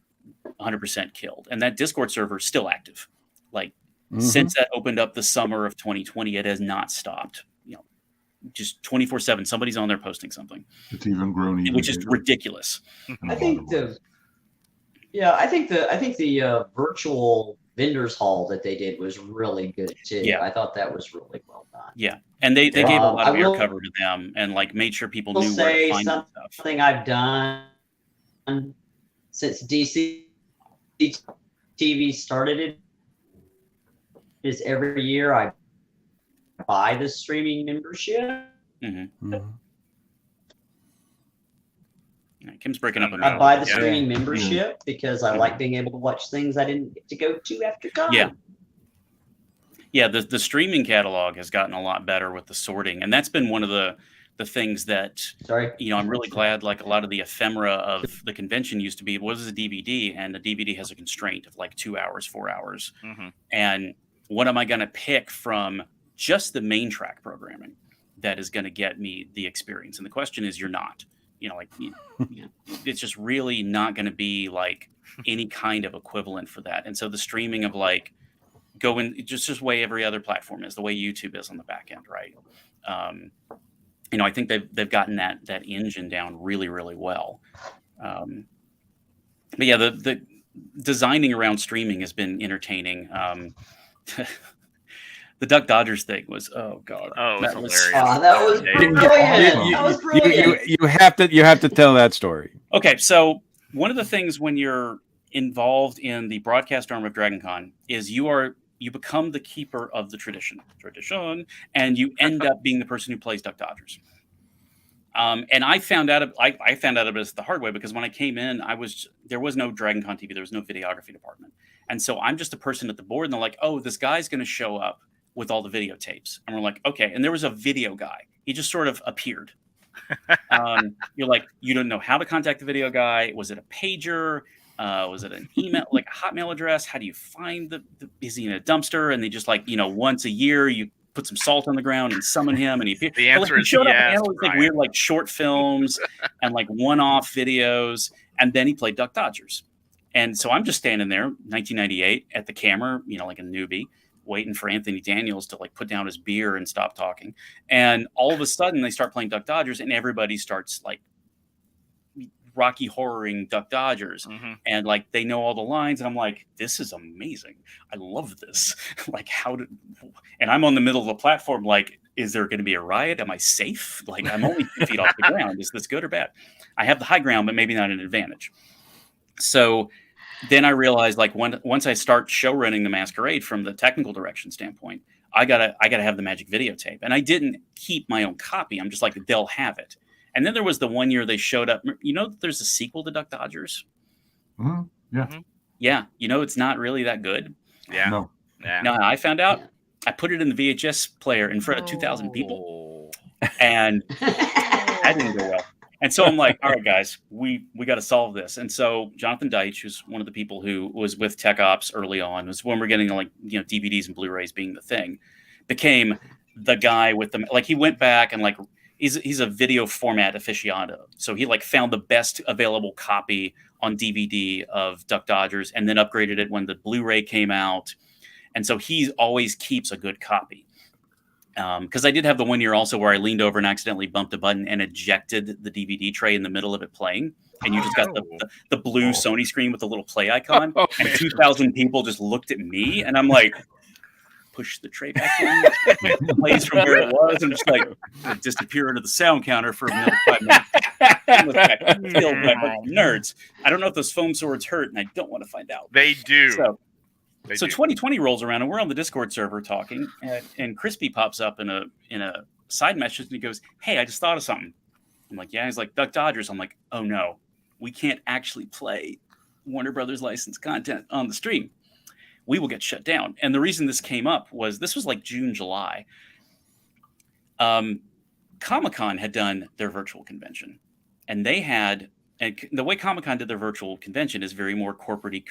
Speaker 7: 100% killed. And that Discord server is still active. Like since that opened up the summer of 2020, it has not stopped. You know, just 24/7, somebody's on there posting something.
Speaker 3: It's even grown,
Speaker 7: which is ridiculous.
Speaker 6: I think the virtual vendors hall that they did was really good too. Yeah, I thought that was really well done.
Speaker 7: Yeah, and they gave a lot of air cover to them and like made sure people knew where to find stuff.
Speaker 6: Something I've done since DC TV started it is every year I buy the streaming membership.
Speaker 7: Kim's breaking up.
Speaker 6: I buy the streaming membership because I like being able to watch things I didn't get to go to after con.
Speaker 7: Yeah. The streaming catalog has gotten a lot better with the sorting, and that's been one of the things that you know, I'm really glad. Like a lot of the ephemera of the convention used to be, what is a DVD, and the DVD has a constraint of like 2 hours, 4 hours, and what am I going to pick from just the main track programming that is going to get me the experience? And the question is, you're not. You know, like it's just really not going to be like any kind of equivalent for that. And so the streaming of like going just way every other platform is, the way YouTube is on the back end, right? You know, I think they've gotten that engine down really, really well. But yeah, the designing around streaming has been entertaining. The Duck Dodgers thing was, oh god,
Speaker 4: that was hilarious.
Speaker 6: That was brilliant. That was brilliant.
Speaker 2: You have to tell that story.
Speaker 7: Okay, so one of the things when you're involved in the broadcast arm of Dragon Con is you become the keeper of the tradition, and you end up being the person who plays Duck Dodgers. And I found out about this the hard way, because when I came in, there was no Dragon Con TV, there was no videography department, and so I'm just a person at the board, and they're like, oh, this guy's going to show up with all the videotapes. And we're like, okay. And there was a video guy. He just sort of appeared. You're like, you don't know how to contact the video guy. Was it a pager? Was it an email, like a Hotmail address? How do you find is he in a dumpster? And they just like, you know, once a year you put some salt on the ground and summon him. And
Speaker 4: the answer is
Speaker 7: showed
Speaker 4: yes,
Speaker 7: up and like weird, like short films and like one-off videos. And then he played Duck Dodgers. And so I'm just standing there, 1998 at the camera, you know, like a newbie, waiting for Anthony Daniels to like put down his beer and stop talking. And all of a sudden they start playing Duck Dodgers and everybody starts like Rocky Horroring Duck Dodgers. And like, they know all the lines. And I'm like, this is amazing. I love this. Like and I'm on the middle of the platform. Like, is there going to be a riot? Am I safe? Like, I'm only 2 feet off the ground. Is this good or bad? I have the high ground, but maybe not an advantage. So then I realized, like, once I start show running the Masquerade from the technical direction standpoint, I gotta have the magic videotape. And I didn't keep my own copy. I'm just like, they'll have it. And then there was the one year they showed up. You know, there's a sequel to Duck Dodgers. Yeah. You know, it's not really that good.
Speaker 3: No.
Speaker 7: I found out. I put it in the VHS player in front of 2,000 people, and that didn't go well. And so I'm like, all right, guys, we got to solve this. And so Jonathan Deitch, who's one of the people who was with Tech Ops early on, was when we're getting like, you know, DVDs and Blu-rays being the thing, became the guy with the, like, he went back and like, he's a video format aficionado. So he like found the best available copy on DVD of Duck Dodgers and then upgraded it when the Blu-ray came out. And so he always keeps a good copy. Because I did have the 1 year also where I leaned over and accidentally bumped a button and ejected the DVD tray in the middle of it playing. And you just got the blue Sony screen with the little play icon. And 2,000 people just looked at me. And I'm like, push the tray back in. It plays from where it was. And just like disappear into the sound counter for another 5 minutes. Nerds. I don't know if those foam swords hurt, and I don't want to find out.
Speaker 4: They do.
Speaker 7: So 2020 rolls around and we're on the Discord server talking, and Crispy pops up in a side message and he goes, "Hey, I just thought of something." I'm like, "Yeah." He's like, "Duck Dodgers." I'm like, "Oh no, we can't actually play Warner Brothers licensed content on the stream. We will get shut down." And the reason this came up was this was like June, July. Comic-Con had done their virtual convention, and they had, and the way Comic-Con did their virtual convention is very more corporate,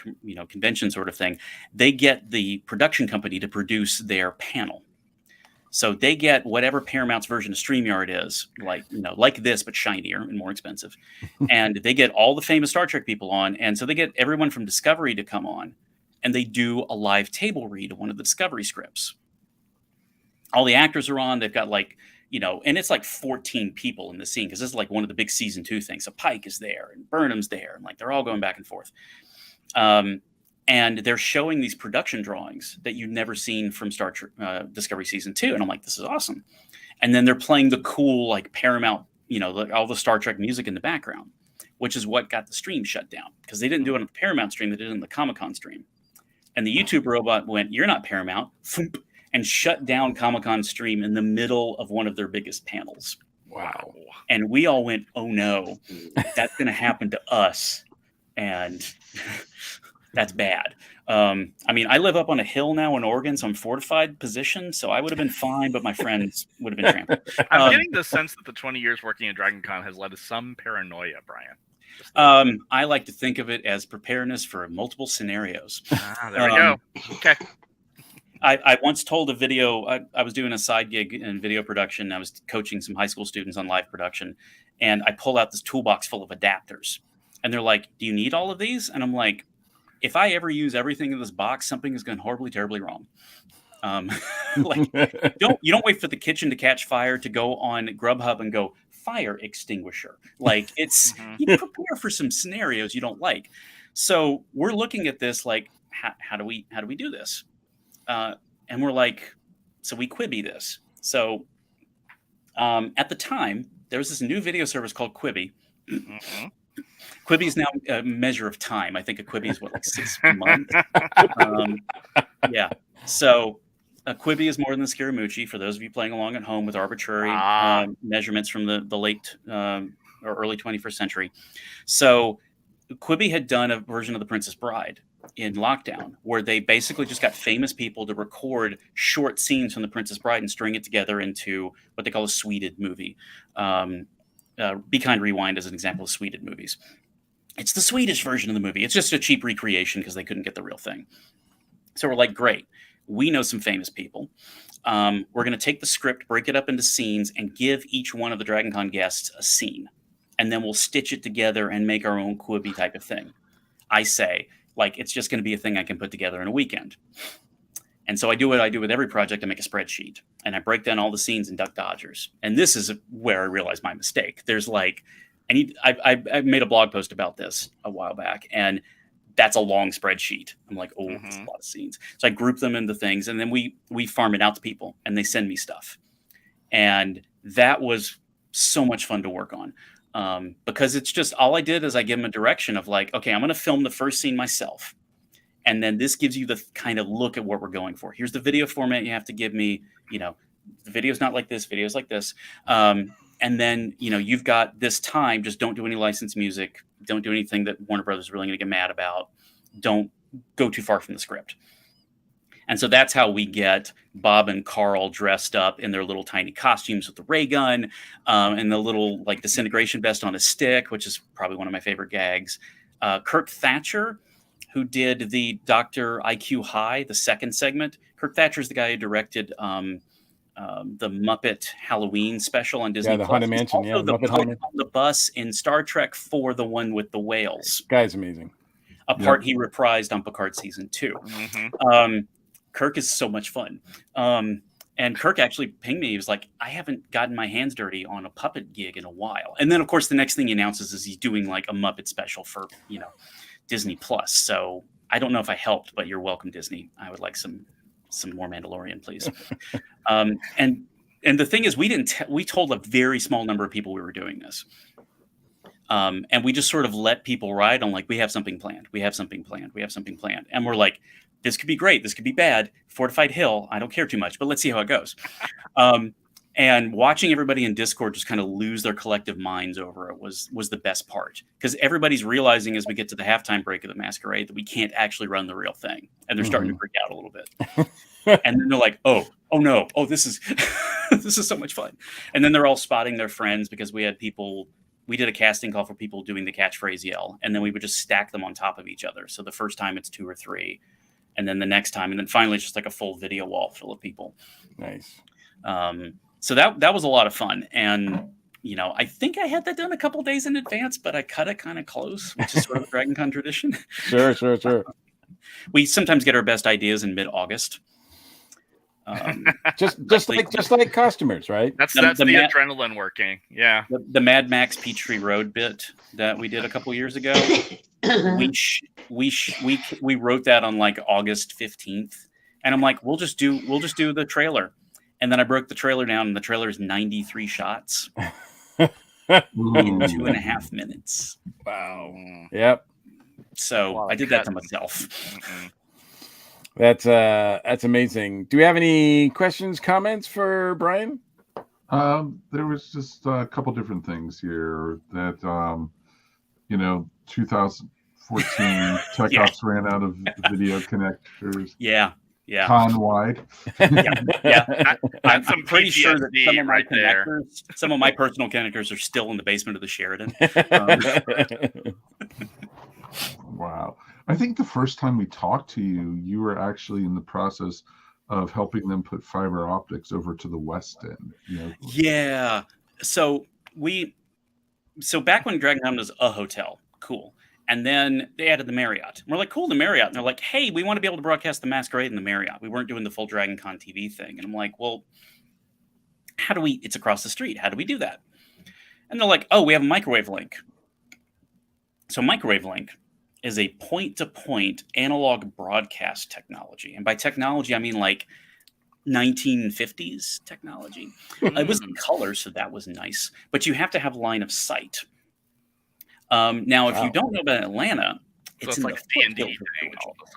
Speaker 7: convention sort of thing. They get the production company to produce their panel. So they get whatever Paramount's version of StreamYard is, like this, but shinier and more expensive. And they get all the famous Star Trek people on. And so they get everyone from Discovery to come on, and they do a live table read of one of the Discovery scripts. All the actors are on. They've got and it's like 14 people in the scene because this is like one of the big season 2 things. So Pike is there and Burnham's there, and they're all going back and forth. And they're showing these production drawings that you've never seen from Star Trek Discovery season 2, and I'm like, this is awesome. And then they're playing the cool Paramount, all the Star Trek music in the background, which is what got the stream shut down because they didn't do it on the Paramount stream; they did it on the Comic-Con stream. And the YouTube robot went, "You're not Paramount," and shut down Comic-Con stream in the middle of one of their biggest panels.
Speaker 2: Wow.
Speaker 7: And we all went, "Oh no, that's going to happen to us." And that's bad. I live up on a hill now in Oregon, so I'm fortified position. So I would have been fine, but my friends would have been trampled.
Speaker 4: I'm getting the sense that the 20 years working at Dragon Con has led to some paranoia, Brian.
Speaker 7: I like to think of it as preparedness for multiple scenarios.
Speaker 4: There we go. Okay.
Speaker 7: I once told a video, I was doing a side gig in video production. I was coaching some high school students on live production, and I pull out this toolbox full of adapters. And they're like, "Do you need all of these?" And I'm like, if I ever use everything in this box, something is going horribly, terribly wrong. You don't wait for the kitchen to catch fire to go on Grubhub and go fire extinguisher. You prepare for some scenarios you don't like. So we're looking at this how do we do this? And we're like, so we Quibi this. So at the time, there was this new video service called Quibi. Mm-hmm. Quibi is now a measure of time. I think a Quibi is 6 months. Yeah. So Quibi is more than the Scaramucci for those of you playing along at home with arbitrary measurements from the late or early 21st century. So Quibi had done a version of The Princess Bride in lockdown where they basically just got famous people to record short scenes from The Princess Bride and string it together into what they call a suited movie. Be Kind Rewind is an example of suited movies. It's the Swedish version of the movie. It's just a cheap recreation because they couldn't get the real thing. So we're like, great. We know some famous people. We're going to take the script, break it up into scenes, and give each one of the Dragon Con guests a scene. And then we'll stitch it together and make our own Quibi type of thing. I say, it's just going to be a thing I can put together in a weekend. And so I do what I do with every project. I make a spreadsheet and I break down all the scenes in Duck Dodgers. And this is where I realized my mistake. There's I made a blog post about this a while back, and that's a long spreadsheet. I'm like, that's a lot of scenes. So I group them into things, and then we farm it out to people, and they send me stuff. And that was so much fun to work on because it's just all I did is I give them a direction of okay, I'm going to film the first scene myself. And then this gives you the kind of look at what we're going for. Here's the video format you have to give me. The video's not like this, video's like this. And then, you've got this time. Just don't do any licensed music. Don't do anything that Warner Brothers is really going to get mad about. Don't go too far from the script. And so that's how we get Bob and Carl dressed up in their little tiny costumes with the ray gun and the little disintegration vest on a stick, which is probably one of my favorite gags. Kirk Thatcher, who did the Dr. IQ High, the second segment. Kirk Thatcher is the guy who directed the Muppet Halloween special on Disney+.
Speaker 2: Yeah, the Haunted Mansion.
Speaker 7: Also the on the bus in Star Trek 4, the one with the whales.
Speaker 2: Guy's amazing.
Speaker 7: A part he reprised on Picard season 2. Mm-hmm. Kirk is so much fun. And Kirk actually pinged me. He was like, I haven't gotten my hands dirty on a puppet gig in a while. And then, of course, the next thing he announces is he's doing a Muppet special for, Disney+. So I don't know if I helped, but you're welcome, Disney. I would like some more Mandalorian, please. And the thing is, we told a very small number of people we were doing this. And we just sort of let people ride on we have something planned. We have something planned. We have something planned. And we're like, this could be great. This could be bad. Fortified Hill. I don't care too much, but let's see how it goes. And watching everybody in Discord just kind of lose their collective minds over it was the best part, because everybody's realizing as we get to the halftime break of the Masquerade that we can't actually run the real thing, and they're starting to freak out a little bit. And then they're like, oh no, this is this is so much fun. And then they're all spotting their friends, because we did a casting call for people doing the catchphrase yell, and then we would just stack them on top of each other. So the first time it's 2 or 3, and then the next time, and then finally it's just like a full video wall full of people.
Speaker 2: Nice.
Speaker 7: So that was a lot of fun. And, I think I had that done a couple days in advance, but I cut it kind of close, which is sort of a Dragon Con tradition.
Speaker 2: Sure.
Speaker 7: We sometimes get our best ideas in mid-August.
Speaker 2: Just like customers, right?
Speaker 4: That's the adrenaline working. Yeah.
Speaker 7: The Mad Max Peachtree Road bit that we did a couple years ago, we wrote that on like August 15th, and I'm like, we'll just do the trailer. And then I broke the trailer down, and the trailer is 93 shots in 2.5 minutes.
Speaker 2: Wow. Yep.
Speaker 7: So I did that to myself.
Speaker 2: That's amazing. Do we have any questions, comments for Brian?
Speaker 3: There was just a couple different things here that 2014 TechOps ran out of video connectors.
Speaker 7: Yeah.
Speaker 3: Con-wide.
Speaker 7: I'm pretty sure that some of my personal connectors are still in the basement of the Sheridan.
Speaker 3: Wow. I think the first time we talked to you, you were actually in the process of helping them put fiber optics over to the West End.
Speaker 7: Yeah. So back when Dragon Con was a hotel, cool. And then they added the Marriott. And we're like, cool, the Marriott. And they're like, hey, we want to be able to broadcast the Masquerade in the Marriott. We weren't doing the full Dragon Con TV thing. And I'm like, well, it's across the street. How do we do that? And they're like, oh, we have a microwave link. So microwave link is a point-to-point analog broadcast technology. And by technology, I mean like 1950s technology. It was in color, so that was nice. But you have to have line of sight. Now, if you don't know about Atlanta, it's in like the D&D thing all of a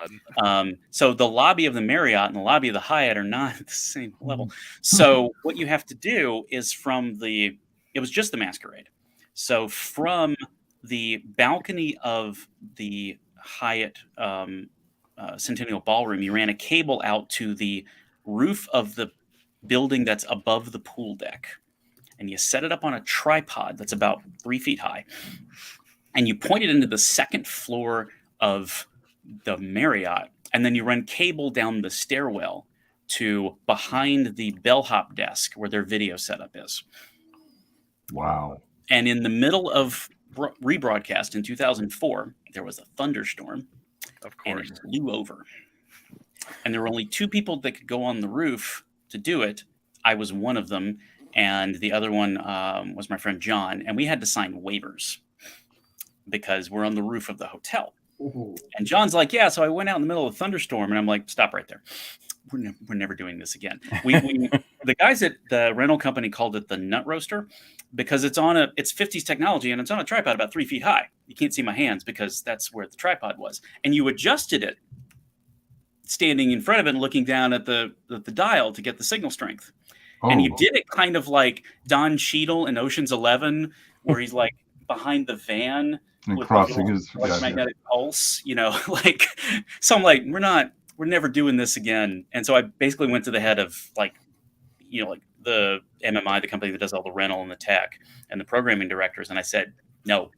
Speaker 7: sudden. So the lobby of the Marriott and the lobby of the Hyatt are not at the same level. So what you have to do is it was just the Masquerade. So from the balcony of the Hyatt Centennial Ballroom, you ran a cable out to the roof of the building that's above the pool deck. And you set it up on a tripod that's about 3 feet high. And you point it into the second floor of the Marriott. And then you run cable down the stairwell to behind the bellhop desk where their video setup is.
Speaker 3: Wow.
Speaker 7: And in the middle of rebroadcast in 2004, there was a thunderstorm.
Speaker 4: Of course.
Speaker 7: And it blew over. And there were only 2 people that could go on the roof to do it. I was one of them. And the other one was my friend John. And we had to sign waivers because we're on the roof of the hotel. Ooh. And John's like, yeah, so I went out in the middle of a thunderstorm. And I'm like, stop right there. We're never doing this again. The guys at the rental company called it the nut roaster because it's 50s technology and it's on a tripod about 3 feet high. You can't see my hands because that's where the tripod was. And you adjusted it standing in front of it and looking down at the dial to get the signal strength. Oh. And you did it kind of like Don Cheadle in Ocean's 11, where he's like behind the van
Speaker 3: and crossing his
Speaker 7: magnetic pulse, so I'm like, we're never doing this again. And so I basically went to the head of like the MMI, the company that does all the rental and the tech and the programming directors. And I said, no,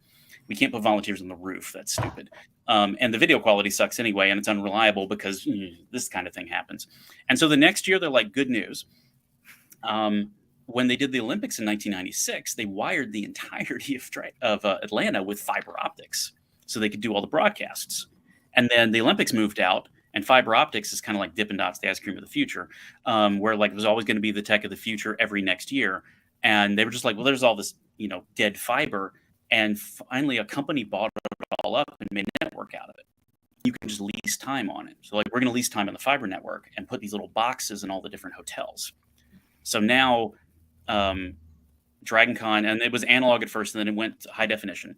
Speaker 7: we can't put volunteers on the roof. That's stupid. And the video quality sucks anyway. And it's unreliable because this kind of thing happens. And so the next year they're like, good news. When they did the Olympics in 1996, they wired the entirety of Atlanta with fiber optics so they could do all the broadcasts. And then the Olympics moved out, and fiber optics is kind of like Dippin' Dots, the ice cream of the future, where like it was always going to be the tech of the future every next year. And they were just like, well, there's all this, dead fiber. And finally, a company bought it all up and made a network out of it. You can just lease time on it. So like we're going to lease time on the fiber network and put these little boxes in all the different hotels. So now Dragon Con, and it was analog at first, and then it went to high definition.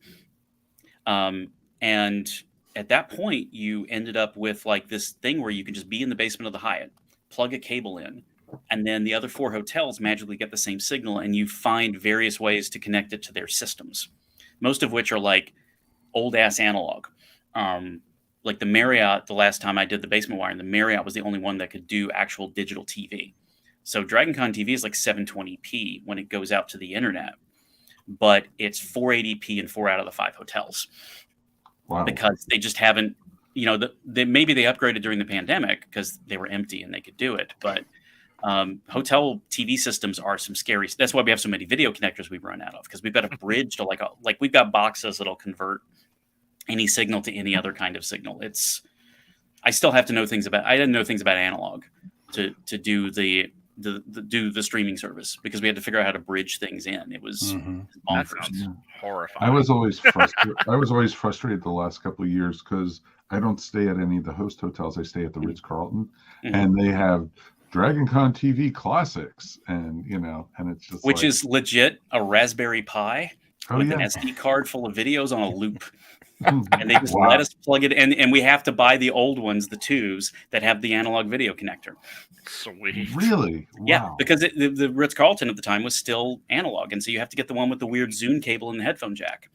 Speaker 7: And at that point, you ended up with like this thing where you could just be in the basement of the Hyatt, plug a cable in, and then the other 4 hotels magically get the same signal, and you find various ways to connect it to their systems, most of which are like old ass analog. Like the Marriott, the last time I did the basement wiring, the Marriott was the only one that could do actual digital TV. So DragonCon TV is like 720p when it goes out to the internet, but it's 480p in 4 out of the 5 hotels.
Speaker 3: Wow.
Speaker 7: Because they just haven't, maybe they upgraded during the pandemic because they were empty and they could do it. But hotel TV systems are some scary. That's why we have so many video connectors we've run out of, because we've got a bridge to like we've got boxes that'll convert any signal to any other kind of signal. I still have to know things about. I didn't know things about analog to do the streaming service, because we had to figure out how to bridge things in. It was
Speaker 4: that sounds horrifying.
Speaker 3: I was always frustrated the last couple of years because I don't stay at any of the host hotels. I stay at the Ritz-Carlton, and they have DragonCon TV Classics, and it's just
Speaker 7: which is legit a Raspberry Pi with an SD card full of videos on a loop. And they just let us plug it in, and we have to buy the old ones, the 2s that have the analog video connector.
Speaker 4: Sweet.
Speaker 3: Really? Wow.
Speaker 7: Yeah, because the Ritz-Carlton at the time was still analog, and so you have to get the one with the weird Zune cable and the headphone jack.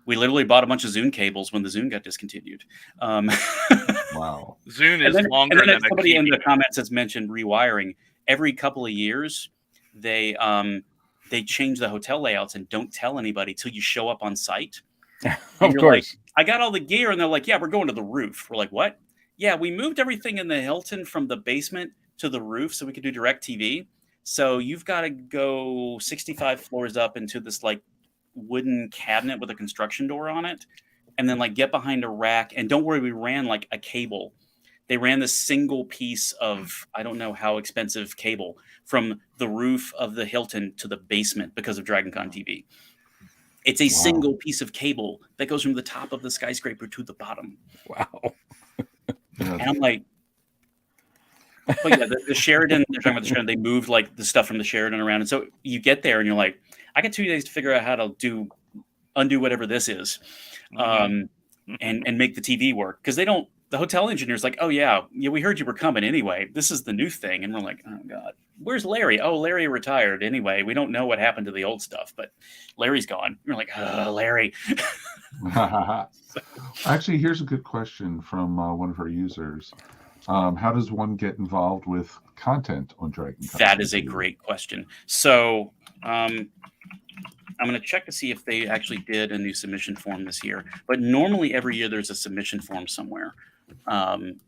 Speaker 7: We literally bought a bunch of Zune cables when the Zune got discontinued.
Speaker 3: Wow.
Speaker 4: Zune is longer than
Speaker 7: somebody in the comments has mentioned rewiring. Every couple of years, they change the hotel layouts and don't tell anybody till you show up on site.
Speaker 2: Of course.
Speaker 7: Like, I got all the gear, and they're like, yeah, we're going to the roof. We're like, what? Yeah, we moved everything in the Hilton from the basement to the roof so we could do direct TV. So you've got to go 65 floors up into this like wooden cabinet with a construction door on it, and then like get behind a rack. And don't worry, we ran like a cable. They ran this single piece of, I don't know how expensive cable, from the roof of the Hilton to the basement because of DragonCon TV. It's a single piece of cable that goes from the top of the skyscraper to the bottom.
Speaker 2: Wow.
Speaker 7: And I'm like, but yeah, the Sheraton, they're talking about the Sheraton, they moved like the stuff from the Sheraton around. And so you get there and you're like, I got 2 days to figure out how to undo whatever this is, and make the TV work. Because the hotel engineer's like, oh yeah, we heard you were coming anyway. This is the new thing. And we're like, oh God, where's Larry? Oh, Larry retired anyway. We don't know what happened to the old stuff, but Larry's gone. We're like, oh, Larry.
Speaker 3: Actually, here's a good question from one of our users. How does one get involved with content on DragonCon?
Speaker 7: That is a great question. So I'm going to check to see if they actually did a new submission form this year. But normally every year there's a submission form somewhere on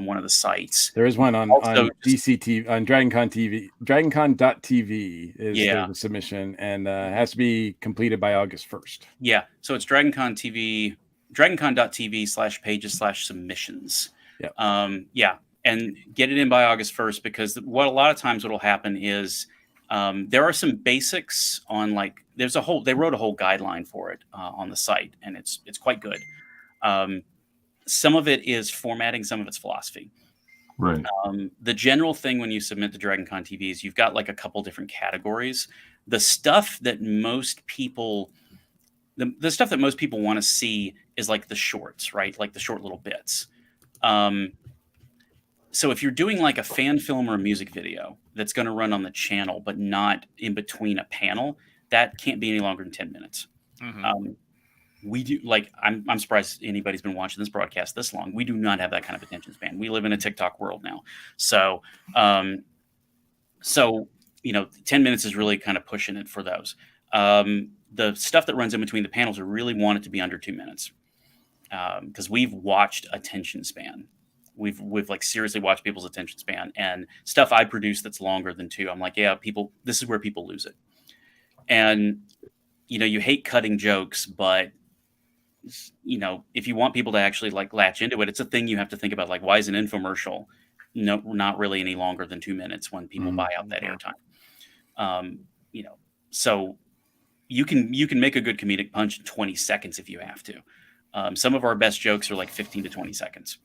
Speaker 7: one of the sites.
Speaker 2: There is one on DCTV, on DragonCon TV. DragonCon.tv is the submission, and it has to be completed by August 1st.
Speaker 7: Yeah, so it's DragonCon TV, DragonCon.tv/pages/submissions. Yeah, and get it in by August 1st, because what a lot of times what will happen is there are some basics on they wrote a whole guideline for it on the site, and it's quite good. Some of it is formatting, some of it's philosophy.
Speaker 3: Right.
Speaker 7: The general thing when you submit to DragonCon TV is you've got like a couple different categories. The stuff that most people want to see is like the shorts, right? Like the short little bits. So if you're doing like a fan film or a music video that's going to run on the channel, but not in between a panel, that can't be any longer than 10 minutes. We do I'm surprised anybody's been watching this broadcast this long. We do not have that kind of attention span. We live in a TikTok world now. So, 10 minutes is really kind of pushing it for those. The stuff that runs in between the panels, we really want it to be under 2 minutes. Because we've watched attention span. We've like seriously watched people's attention span, and stuff I produce that's longer than 2. I'm like, yeah, this is where people lose it. And, you hate cutting jokes, but if you want people to actually like latch into it, it's a thing you have to think about. Like, why is an infomercial not really any longer than 2 minutes when people buy out that airtime? So you can make a good comedic punch in 20 seconds if you have to. Some of our best jokes are like 15 to 20 seconds.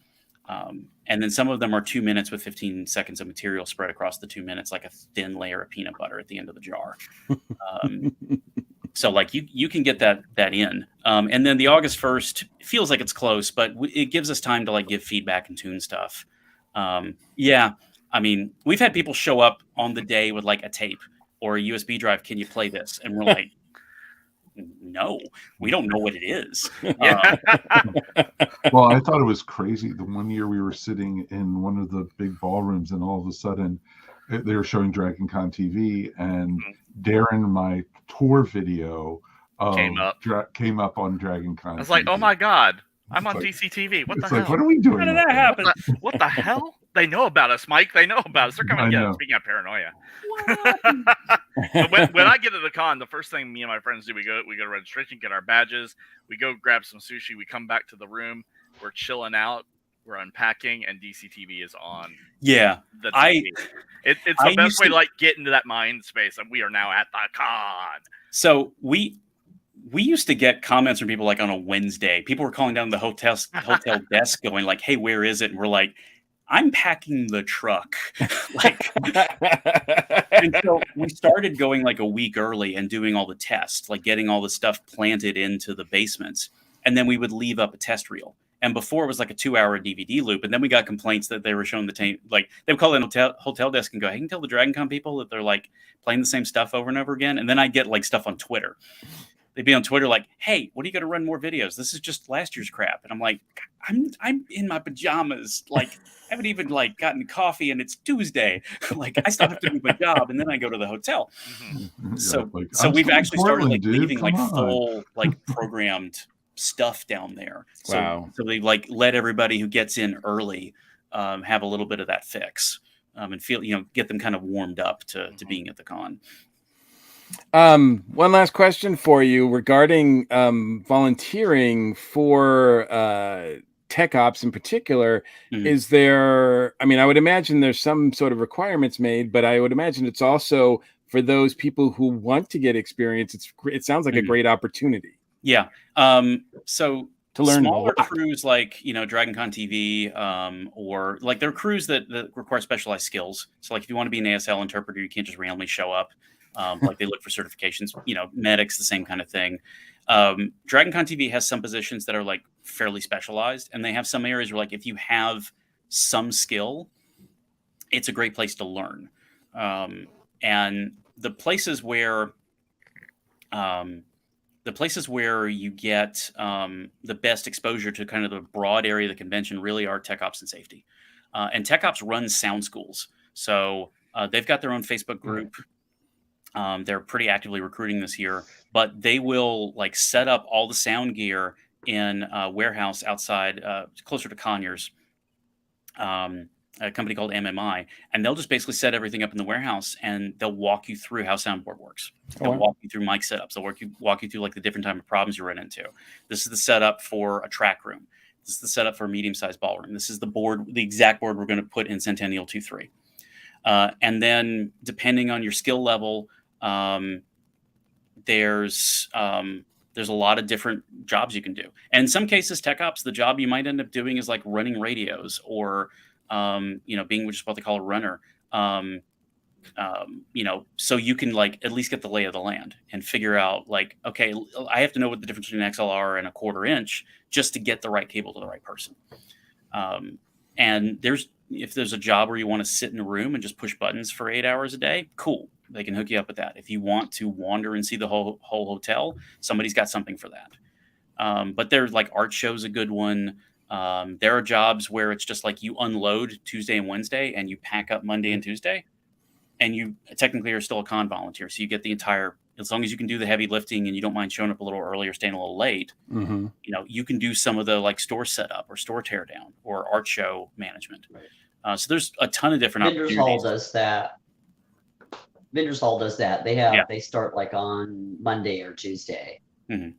Speaker 7: And then some of them are 2 minutes with 15 seconds of material spread across the 2 minutes, like a thin layer of peanut butter at the end of the jar. So like you can get that in. And then the August 1st feels like it's close, but it gives us time to like give feedback and tune stuff. I mean, we've had people show up on the day with like a tape or a USB drive. Can you play this? And we're like, no, we don't know what it is.
Speaker 4: Yeah.
Speaker 3: Well, I thought it was crazy. The one year we were sitting in one of the big ballrooms, and all of a sudden they were showing Dragon Con TV, and Darren, my tour video
Speaker 4: Came
Speaker 3: up on Dragon Con.
Speaker 4: I was like, oh my God, I'm on
Speaker 3: like,
Speaker 4: DCTV. What the
Speaker 3: It's
Speaker 4: hell?
Speaker 3: like, what are we doing?
Speaker 7: How did that happen?
Speaker 4: What the hell? They know about us, Mike. They know about us. They're coming
Speaker 3: I
Speaker 4: to get
Speaker 3: know.
Speaker 4: us. Speaking of paranoia. But when I get to the con, the first thing me and my friends do, we go to registration, get our badges, we go grab some sushi, we come back to the room, we're chilling out, we're unpacking, and DCTV is on.
Speaker 7: Yeah,
Speaker 4: the TV. It's the
Speaker 7: I
Speaker 4: best
Speaker 7: used
Speaker 4: way
Speaker 7: to-
Speaker 4: to like get into that mind space, and we are now at the con.
Speaker 7: So we used to get comments from people like on a Wednesday. People were calling down the hotel desk going like, hey, where is it? And we're like, I'm packing the truck. Like, and so we started going like a week early and doing all the tests, like getting all the stuff planted into the basements. And then we would leave up a test reel. And before it was like a 2-hour DVD loop. And then we got complaints that they were showing the tape. Like they would call in hotel desk and go, hey, can you tell the Dragon Con people that they're like playing the same stuff over and over again? And then I get like stuff on Twitter. They'd be on Twitter like, hey, what are you going to run more videos? This is just last year's crap. And I'm like, I'm in my pajamas. Like, I haven't even like gotten coffee and it's Tuesday. Like, I still have to do my job. And then I go to the hotel.
Speaker 3: Yeah,
Speaker 7: So
Speaker 3: like,
Speaker 7: so
Speaker 3: I'm
Speaker 7: we've
Speaker 3: still in
Speaker 7: actually started like
Speaker 3: Portland, dude.
Speaker 7: leaving like
Speaker 3: Come on.
Speaker 7: full like programmed stuff down there. So,
Speaker 2: Wow.
Speaker 7: So they like let everybody who gets in early have a little bit of that fix and feel, get them kind of warmed up to being at the con.
Speaker 2: One last question for you regarding volunteering for tech ops in particular.
Speaker 7: Mhm.
Speaker 2: Is there, I mean, I would imagine there's some sort of requirements made, but I would imagine it's also for those people who want to get experience. It sounds like a
Speaker 7: Mhm.
Speaker 2: great opportunity
Speaker 7: Yeah. So
Speaker 2: to learn a
Speaker 7: smaller
Speaker 2: lot.
Speaker 7: crews like, Dragon Con TV, or like there are crews that require specialized skills. So like if you want to be an ASL interpreter, you can't just randomly show up. Like they look for certifications, medics, the same kind of thing. Dragon Con TV has some positions that are like fairly specialized, and they have some areas where like if you have some skill, it's a great place to learn. And the places where you get the best exposure to kind of the broad area of the convention really are tech ops and safety. And tech ops runs sound schools. So they've got their own Facebook group. They're pretty actively recruiting this year, but they will like set up all the sound gear in a warehouse outside, closer to Conyers, a company called MMI, and they'll just basically set everything up in the warehouse, and they'll walk you through how soundboard works. They'll walk you through mic setups. They'll walk you through like the different type of problems you run into. This is the setup for a track room. This is the setup for a medium-sized ballroom. This is the exact board we're going to put in Centennial 2-3. And then depending on your skill level, there's a lot of different jobs you can do. And in some cases, tech ops, the job you might end up doing is like running radios or, being just what they call a runner. So you can like at least get the lay of the land and figure out like, okay, I have to know what the difference between an XLR and a 1/4 inch just to get the right cable to the right person. And if there's a job where you want to sit in a room and just push buttons for 8 hours a day, cool. They can hook you up with that. If you want to wander and see the whole hotel, somebody's got something for that. But there's like art show's a good one. There are jobs where it's just like you unload Tuesday and Wednesday and you pack up Monday and Tuesday, and you technically are still a con volunteer. So you get the entire, as long as you can do the heavy lifting and you don't mind showing up a little early or staying a little late, you can do some of the like store setup or store tear down or art show management. So there's a ton of different
Speaker 6: Vendors
Speaker 7: opportunities.
Speaker 6: Hall does that. Vendors Hall does that. They start like on Monday or Tuesday.
Speaker 7: Mm-hmm.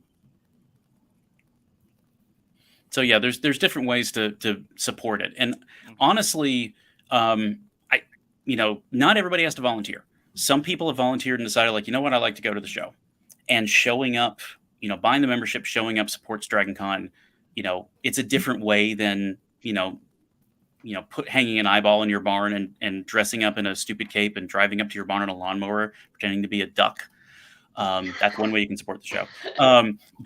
Speaker 7: So yeah, there's different ways to support it. And honestly, not everybody has to volunteer. Some people have volunteered and decided like, you know what, I like to go to the show, and showing up, buying the membership, showing up supports Dragon Con. It's a different way than, hanging an eyeball in your barn and dressing up in a stupid cape and driving up to your barn on a lawnmower, pretending to be a duck. That's one way you can support the show.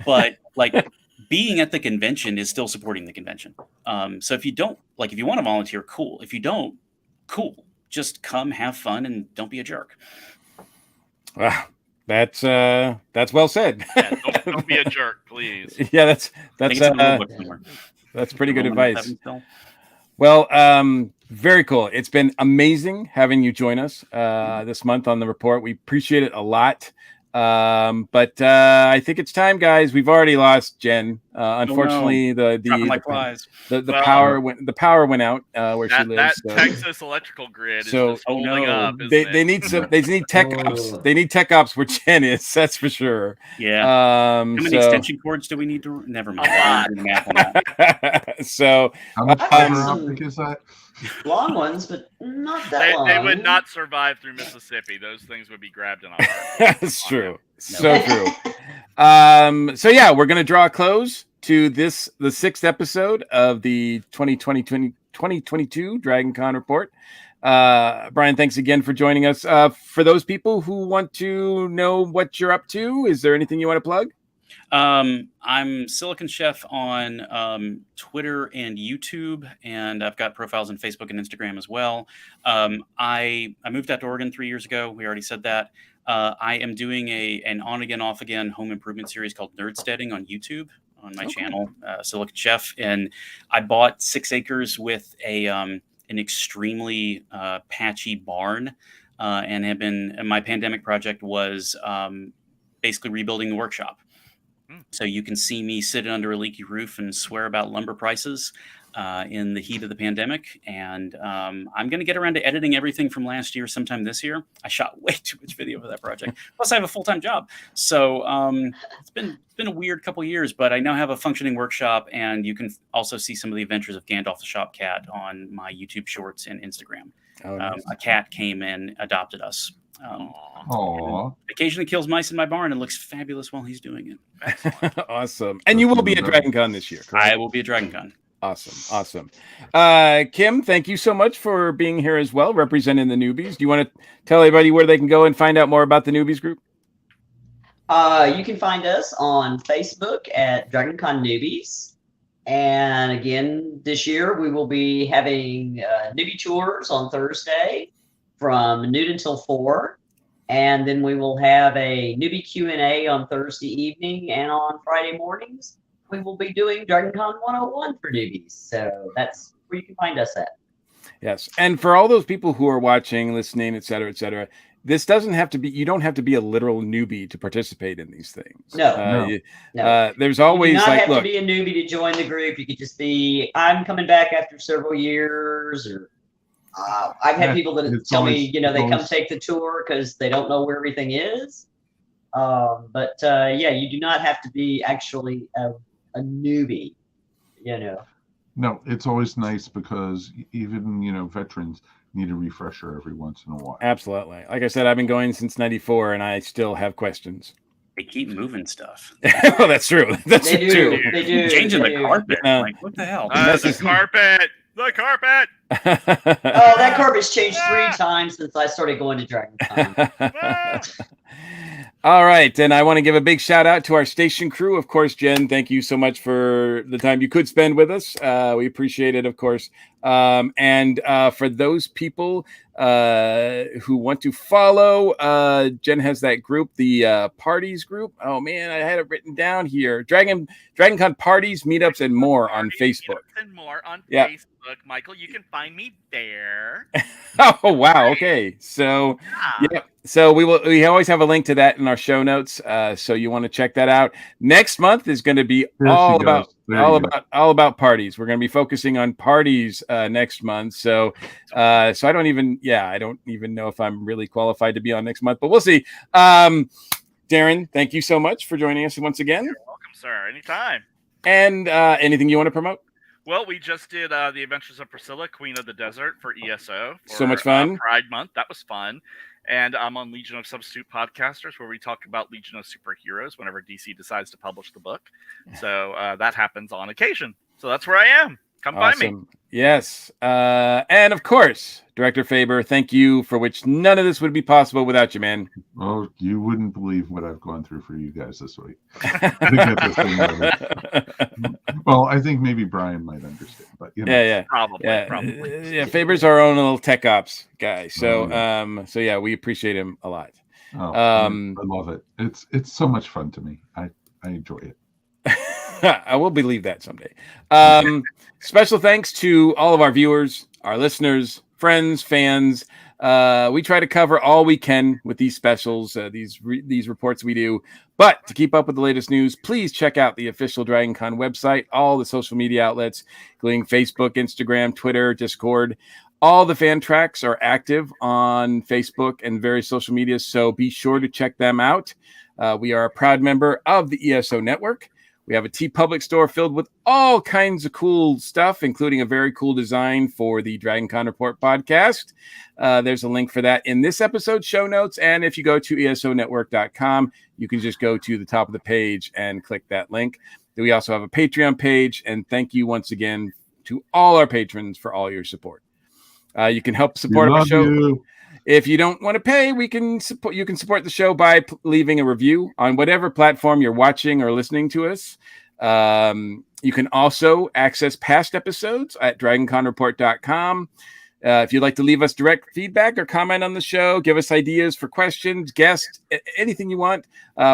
Speaker 7: But like being at the convention is still supporting the convention. So if you want to volunteer, cool. If you don't, cool. just come, have fun, and don't be a jerk.
Speaker 2: Wow. That's well said.
Speaker 4: Yeah, don't be a jerk, please.
Speaker 2: Yeah, that's pretty good advice. Well, very cool. It's been amazing having you join us this month on the report. We appreciate it a lot. But I think it's time, guys. We've already lost Jen. Unfortunately, the power went out where she lives.
Speaker 4: That Texas electrical grid is just holding up.
Speaker 2: They need tech ops. They need tech ops where Jen is. That's for sure.
Speaker 7: Yeah. How many extension cords do we need to? Never mind.
Speaker 2: So
Speaker 3: how much fiber optic is that?
Speaker 6: Long ones, but not that long.
Speaker 4: They would not survive through Mississippi. Those things would be grabbed in a heart.
Speaker 2: That's true. So true. So yeah, we're gonna draw a close to the 6th episode of the 2022 Dragon Con report. Brian, thanks again for joining us. For those people who want to know what you're up to, is there anything you want to plug?
Speaker 7: I'm Silicon Chef on Twitter and YouTube, and I've got profiles on Facebook and Instagram as well. I moved out to Oregon 3 years ago. We already said that. I am doing an on-again, off-again home improvement series called Nerdsteading on YouTube on my channel, Silicon Chef. And I bought 6 acres with an extremely patchy barn, and my pandemic project was basically rebuilding the workshop. So you can see me sitting under a leaky roof and swear about lumber prices in the heat of the pandemic. And I'm going to get around to editing everything from last year sometime this year. I shot way too much video for that project. Plus, I have a full-time job. So it's been a weird couple of years, but I now have a functioning workshop. And you can also see some of the adventures of Gandalf the Shop Cat on my YouTube Shorts and Instagram. Oh, nice. A cat came and adopted us. Occasionally kills mice in my barn and looks fabulous while he's doing it.
Speaker 2: Awesome. And you will be at Dragon Con this year, correct?
Speaker 7: I will be at Dragon Con.
Speaker 2: Awesome. Kim, thank you so much for being here as well, representing the newbies. Do you want to tell everybody where they can go and find out more about the newbies group?
Speaker 6: You can find us on Facebook at Dragon Con Newbies. And again, this year we will be having newbie tours on Thursday from noon until 4. And then we will have a newbie Q&A on Thursday evening, and on Friday mornings we will be doing Dragon Con 101 for newbies. So that's where you can find us at.
Speaker 2: Yes. And for all those people who are watching, listening, et cetera, this doesn't have to be, you don't have to be a literal newbie to participate in these things.
Speaker 6: No.
Speaker 2: There's always
Speaker 6: you do not have to be a newbie to join the group. You could just be, I'm coming back after several years, or I've had people that tell me, they come take the tour because they don't know where everything is. But you do not have to be actually a newbie,
Speaker 3: No, it's always nice because even, veterans need a refresher every once in a while.
Speaker 2: Absolutely. Like I said, I've been going since '94 and I still have questions.
Speaker 7: They keep moving stuff.
Speaker 2: Well, that's true.
Speaker 6: They do.
Speaker 7: Changing the carpet. Like, what the hell?
Speaker 4: The carpet. The carpet.
Speaker 6: Oh, that carpet's changed 3 times since I started going to Dragon Con.
Speaker 2: All right. And I want to give a big shout out to our station crew. Of course, Jen, thank you so much for the time you could spend with us. We appreciate it, of course. And for those people who want to follow, Jen has that group, the parties group. Oh man, I had it written down here. Dragon Con parties, meetups, and more on Facebook.
Speaker 4: And more on Facebook. Michael, you can find me there.
Speaker 2: Oh wow. Okay. So yeah. So we always have a link to that in our show notes. So you want to check that out. Next month is going to be all about parties. We're going to be focusing on parties next month. So I don't even know if I'm really qualified to be on next month, but we'll see. Darren, thank you so much for joining us once again.
Speaker 4: You're welcome, sir. Anytime.
Speaker 2: And anything you want to promote?
Speaker 4: Well, we just did The Adventures of Priscilla, Queen of the Desert for ESO.
Speaker 2: So much fun.
Speaker 4: Pride Month. That was fun. And I'm on Legion of Substitute Podcasters, where we talk about Legion of Superheroes whenever DC decides to publish the book. So that happens on occasion. So that's where I am. Come find me.
Speaker 2: Yes. And of course, Director Faber, thank you, for which none of this would be possible without you, man.
Speaker 3: Oh, you wouldn't believe what I've gone through for you guys this week to get this thing ready. Well, I think maybe Brian might understand, but you know.
Speaker 2: Yeah.
Speaker 4: Probably.
Speaker 2: Yeah, Faber's our own little tech ops guy. So, so yeah, we appreciate him a lot.
Speaker 3: Oh, I love it. It's so much fun to me. I enjoy it.
Speaker 2: I will believe that someday. Special thanks to all of our viewers, our listeners, friends, fans. We try to cover all we can with these specials, these reports we do. But to keep up with the latest news, please check out the official DragonCon website, all the social media outlets, including Facebook, Instagram, Twitter, Discord. All the fan tracks are active on Facebook and various social media, so be sure to check them out. We are a proud member of the ESO Network. We have a TeePublic store filled with all kinds of cool stuff, including a very cool design for the DragonCon Report podcast. There's a link for that in this episode's show notes. And if you go to esonetwork.com, you can just go to the top of the page and click that link. We also have a Patreon page. And thank you once again to all our patrons for all your support. You can help support our show. If you don't want to pay, you can support the show by leaving a review on whatever platform you're watching or listening to us. You can also access past episodes at DragonConReport.com. If you'd like to leave us direct feedback or comment on the show, give us ideas for questions, guests, anything you want,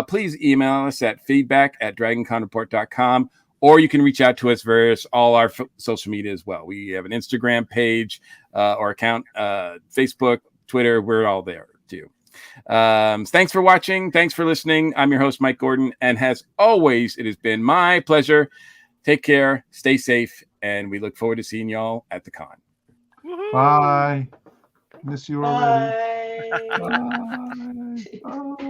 Speaker 2: please email us at feedback@DragonConReport.com. Or you can reach out to us all our social media as well. We have an Instagram page or account, Facebook, Twitter. We're all there too. Thanks for watching. Thanks for listening. I'm your host, Mike Gordon. And as always, it has been my pleasure. Take care, stay safe, and we look forward to seeing y'all at the con.
Speaker 3: Bye. Miss you already.
Speaker 6: Bye.
Speaker 3: Bye. Bye.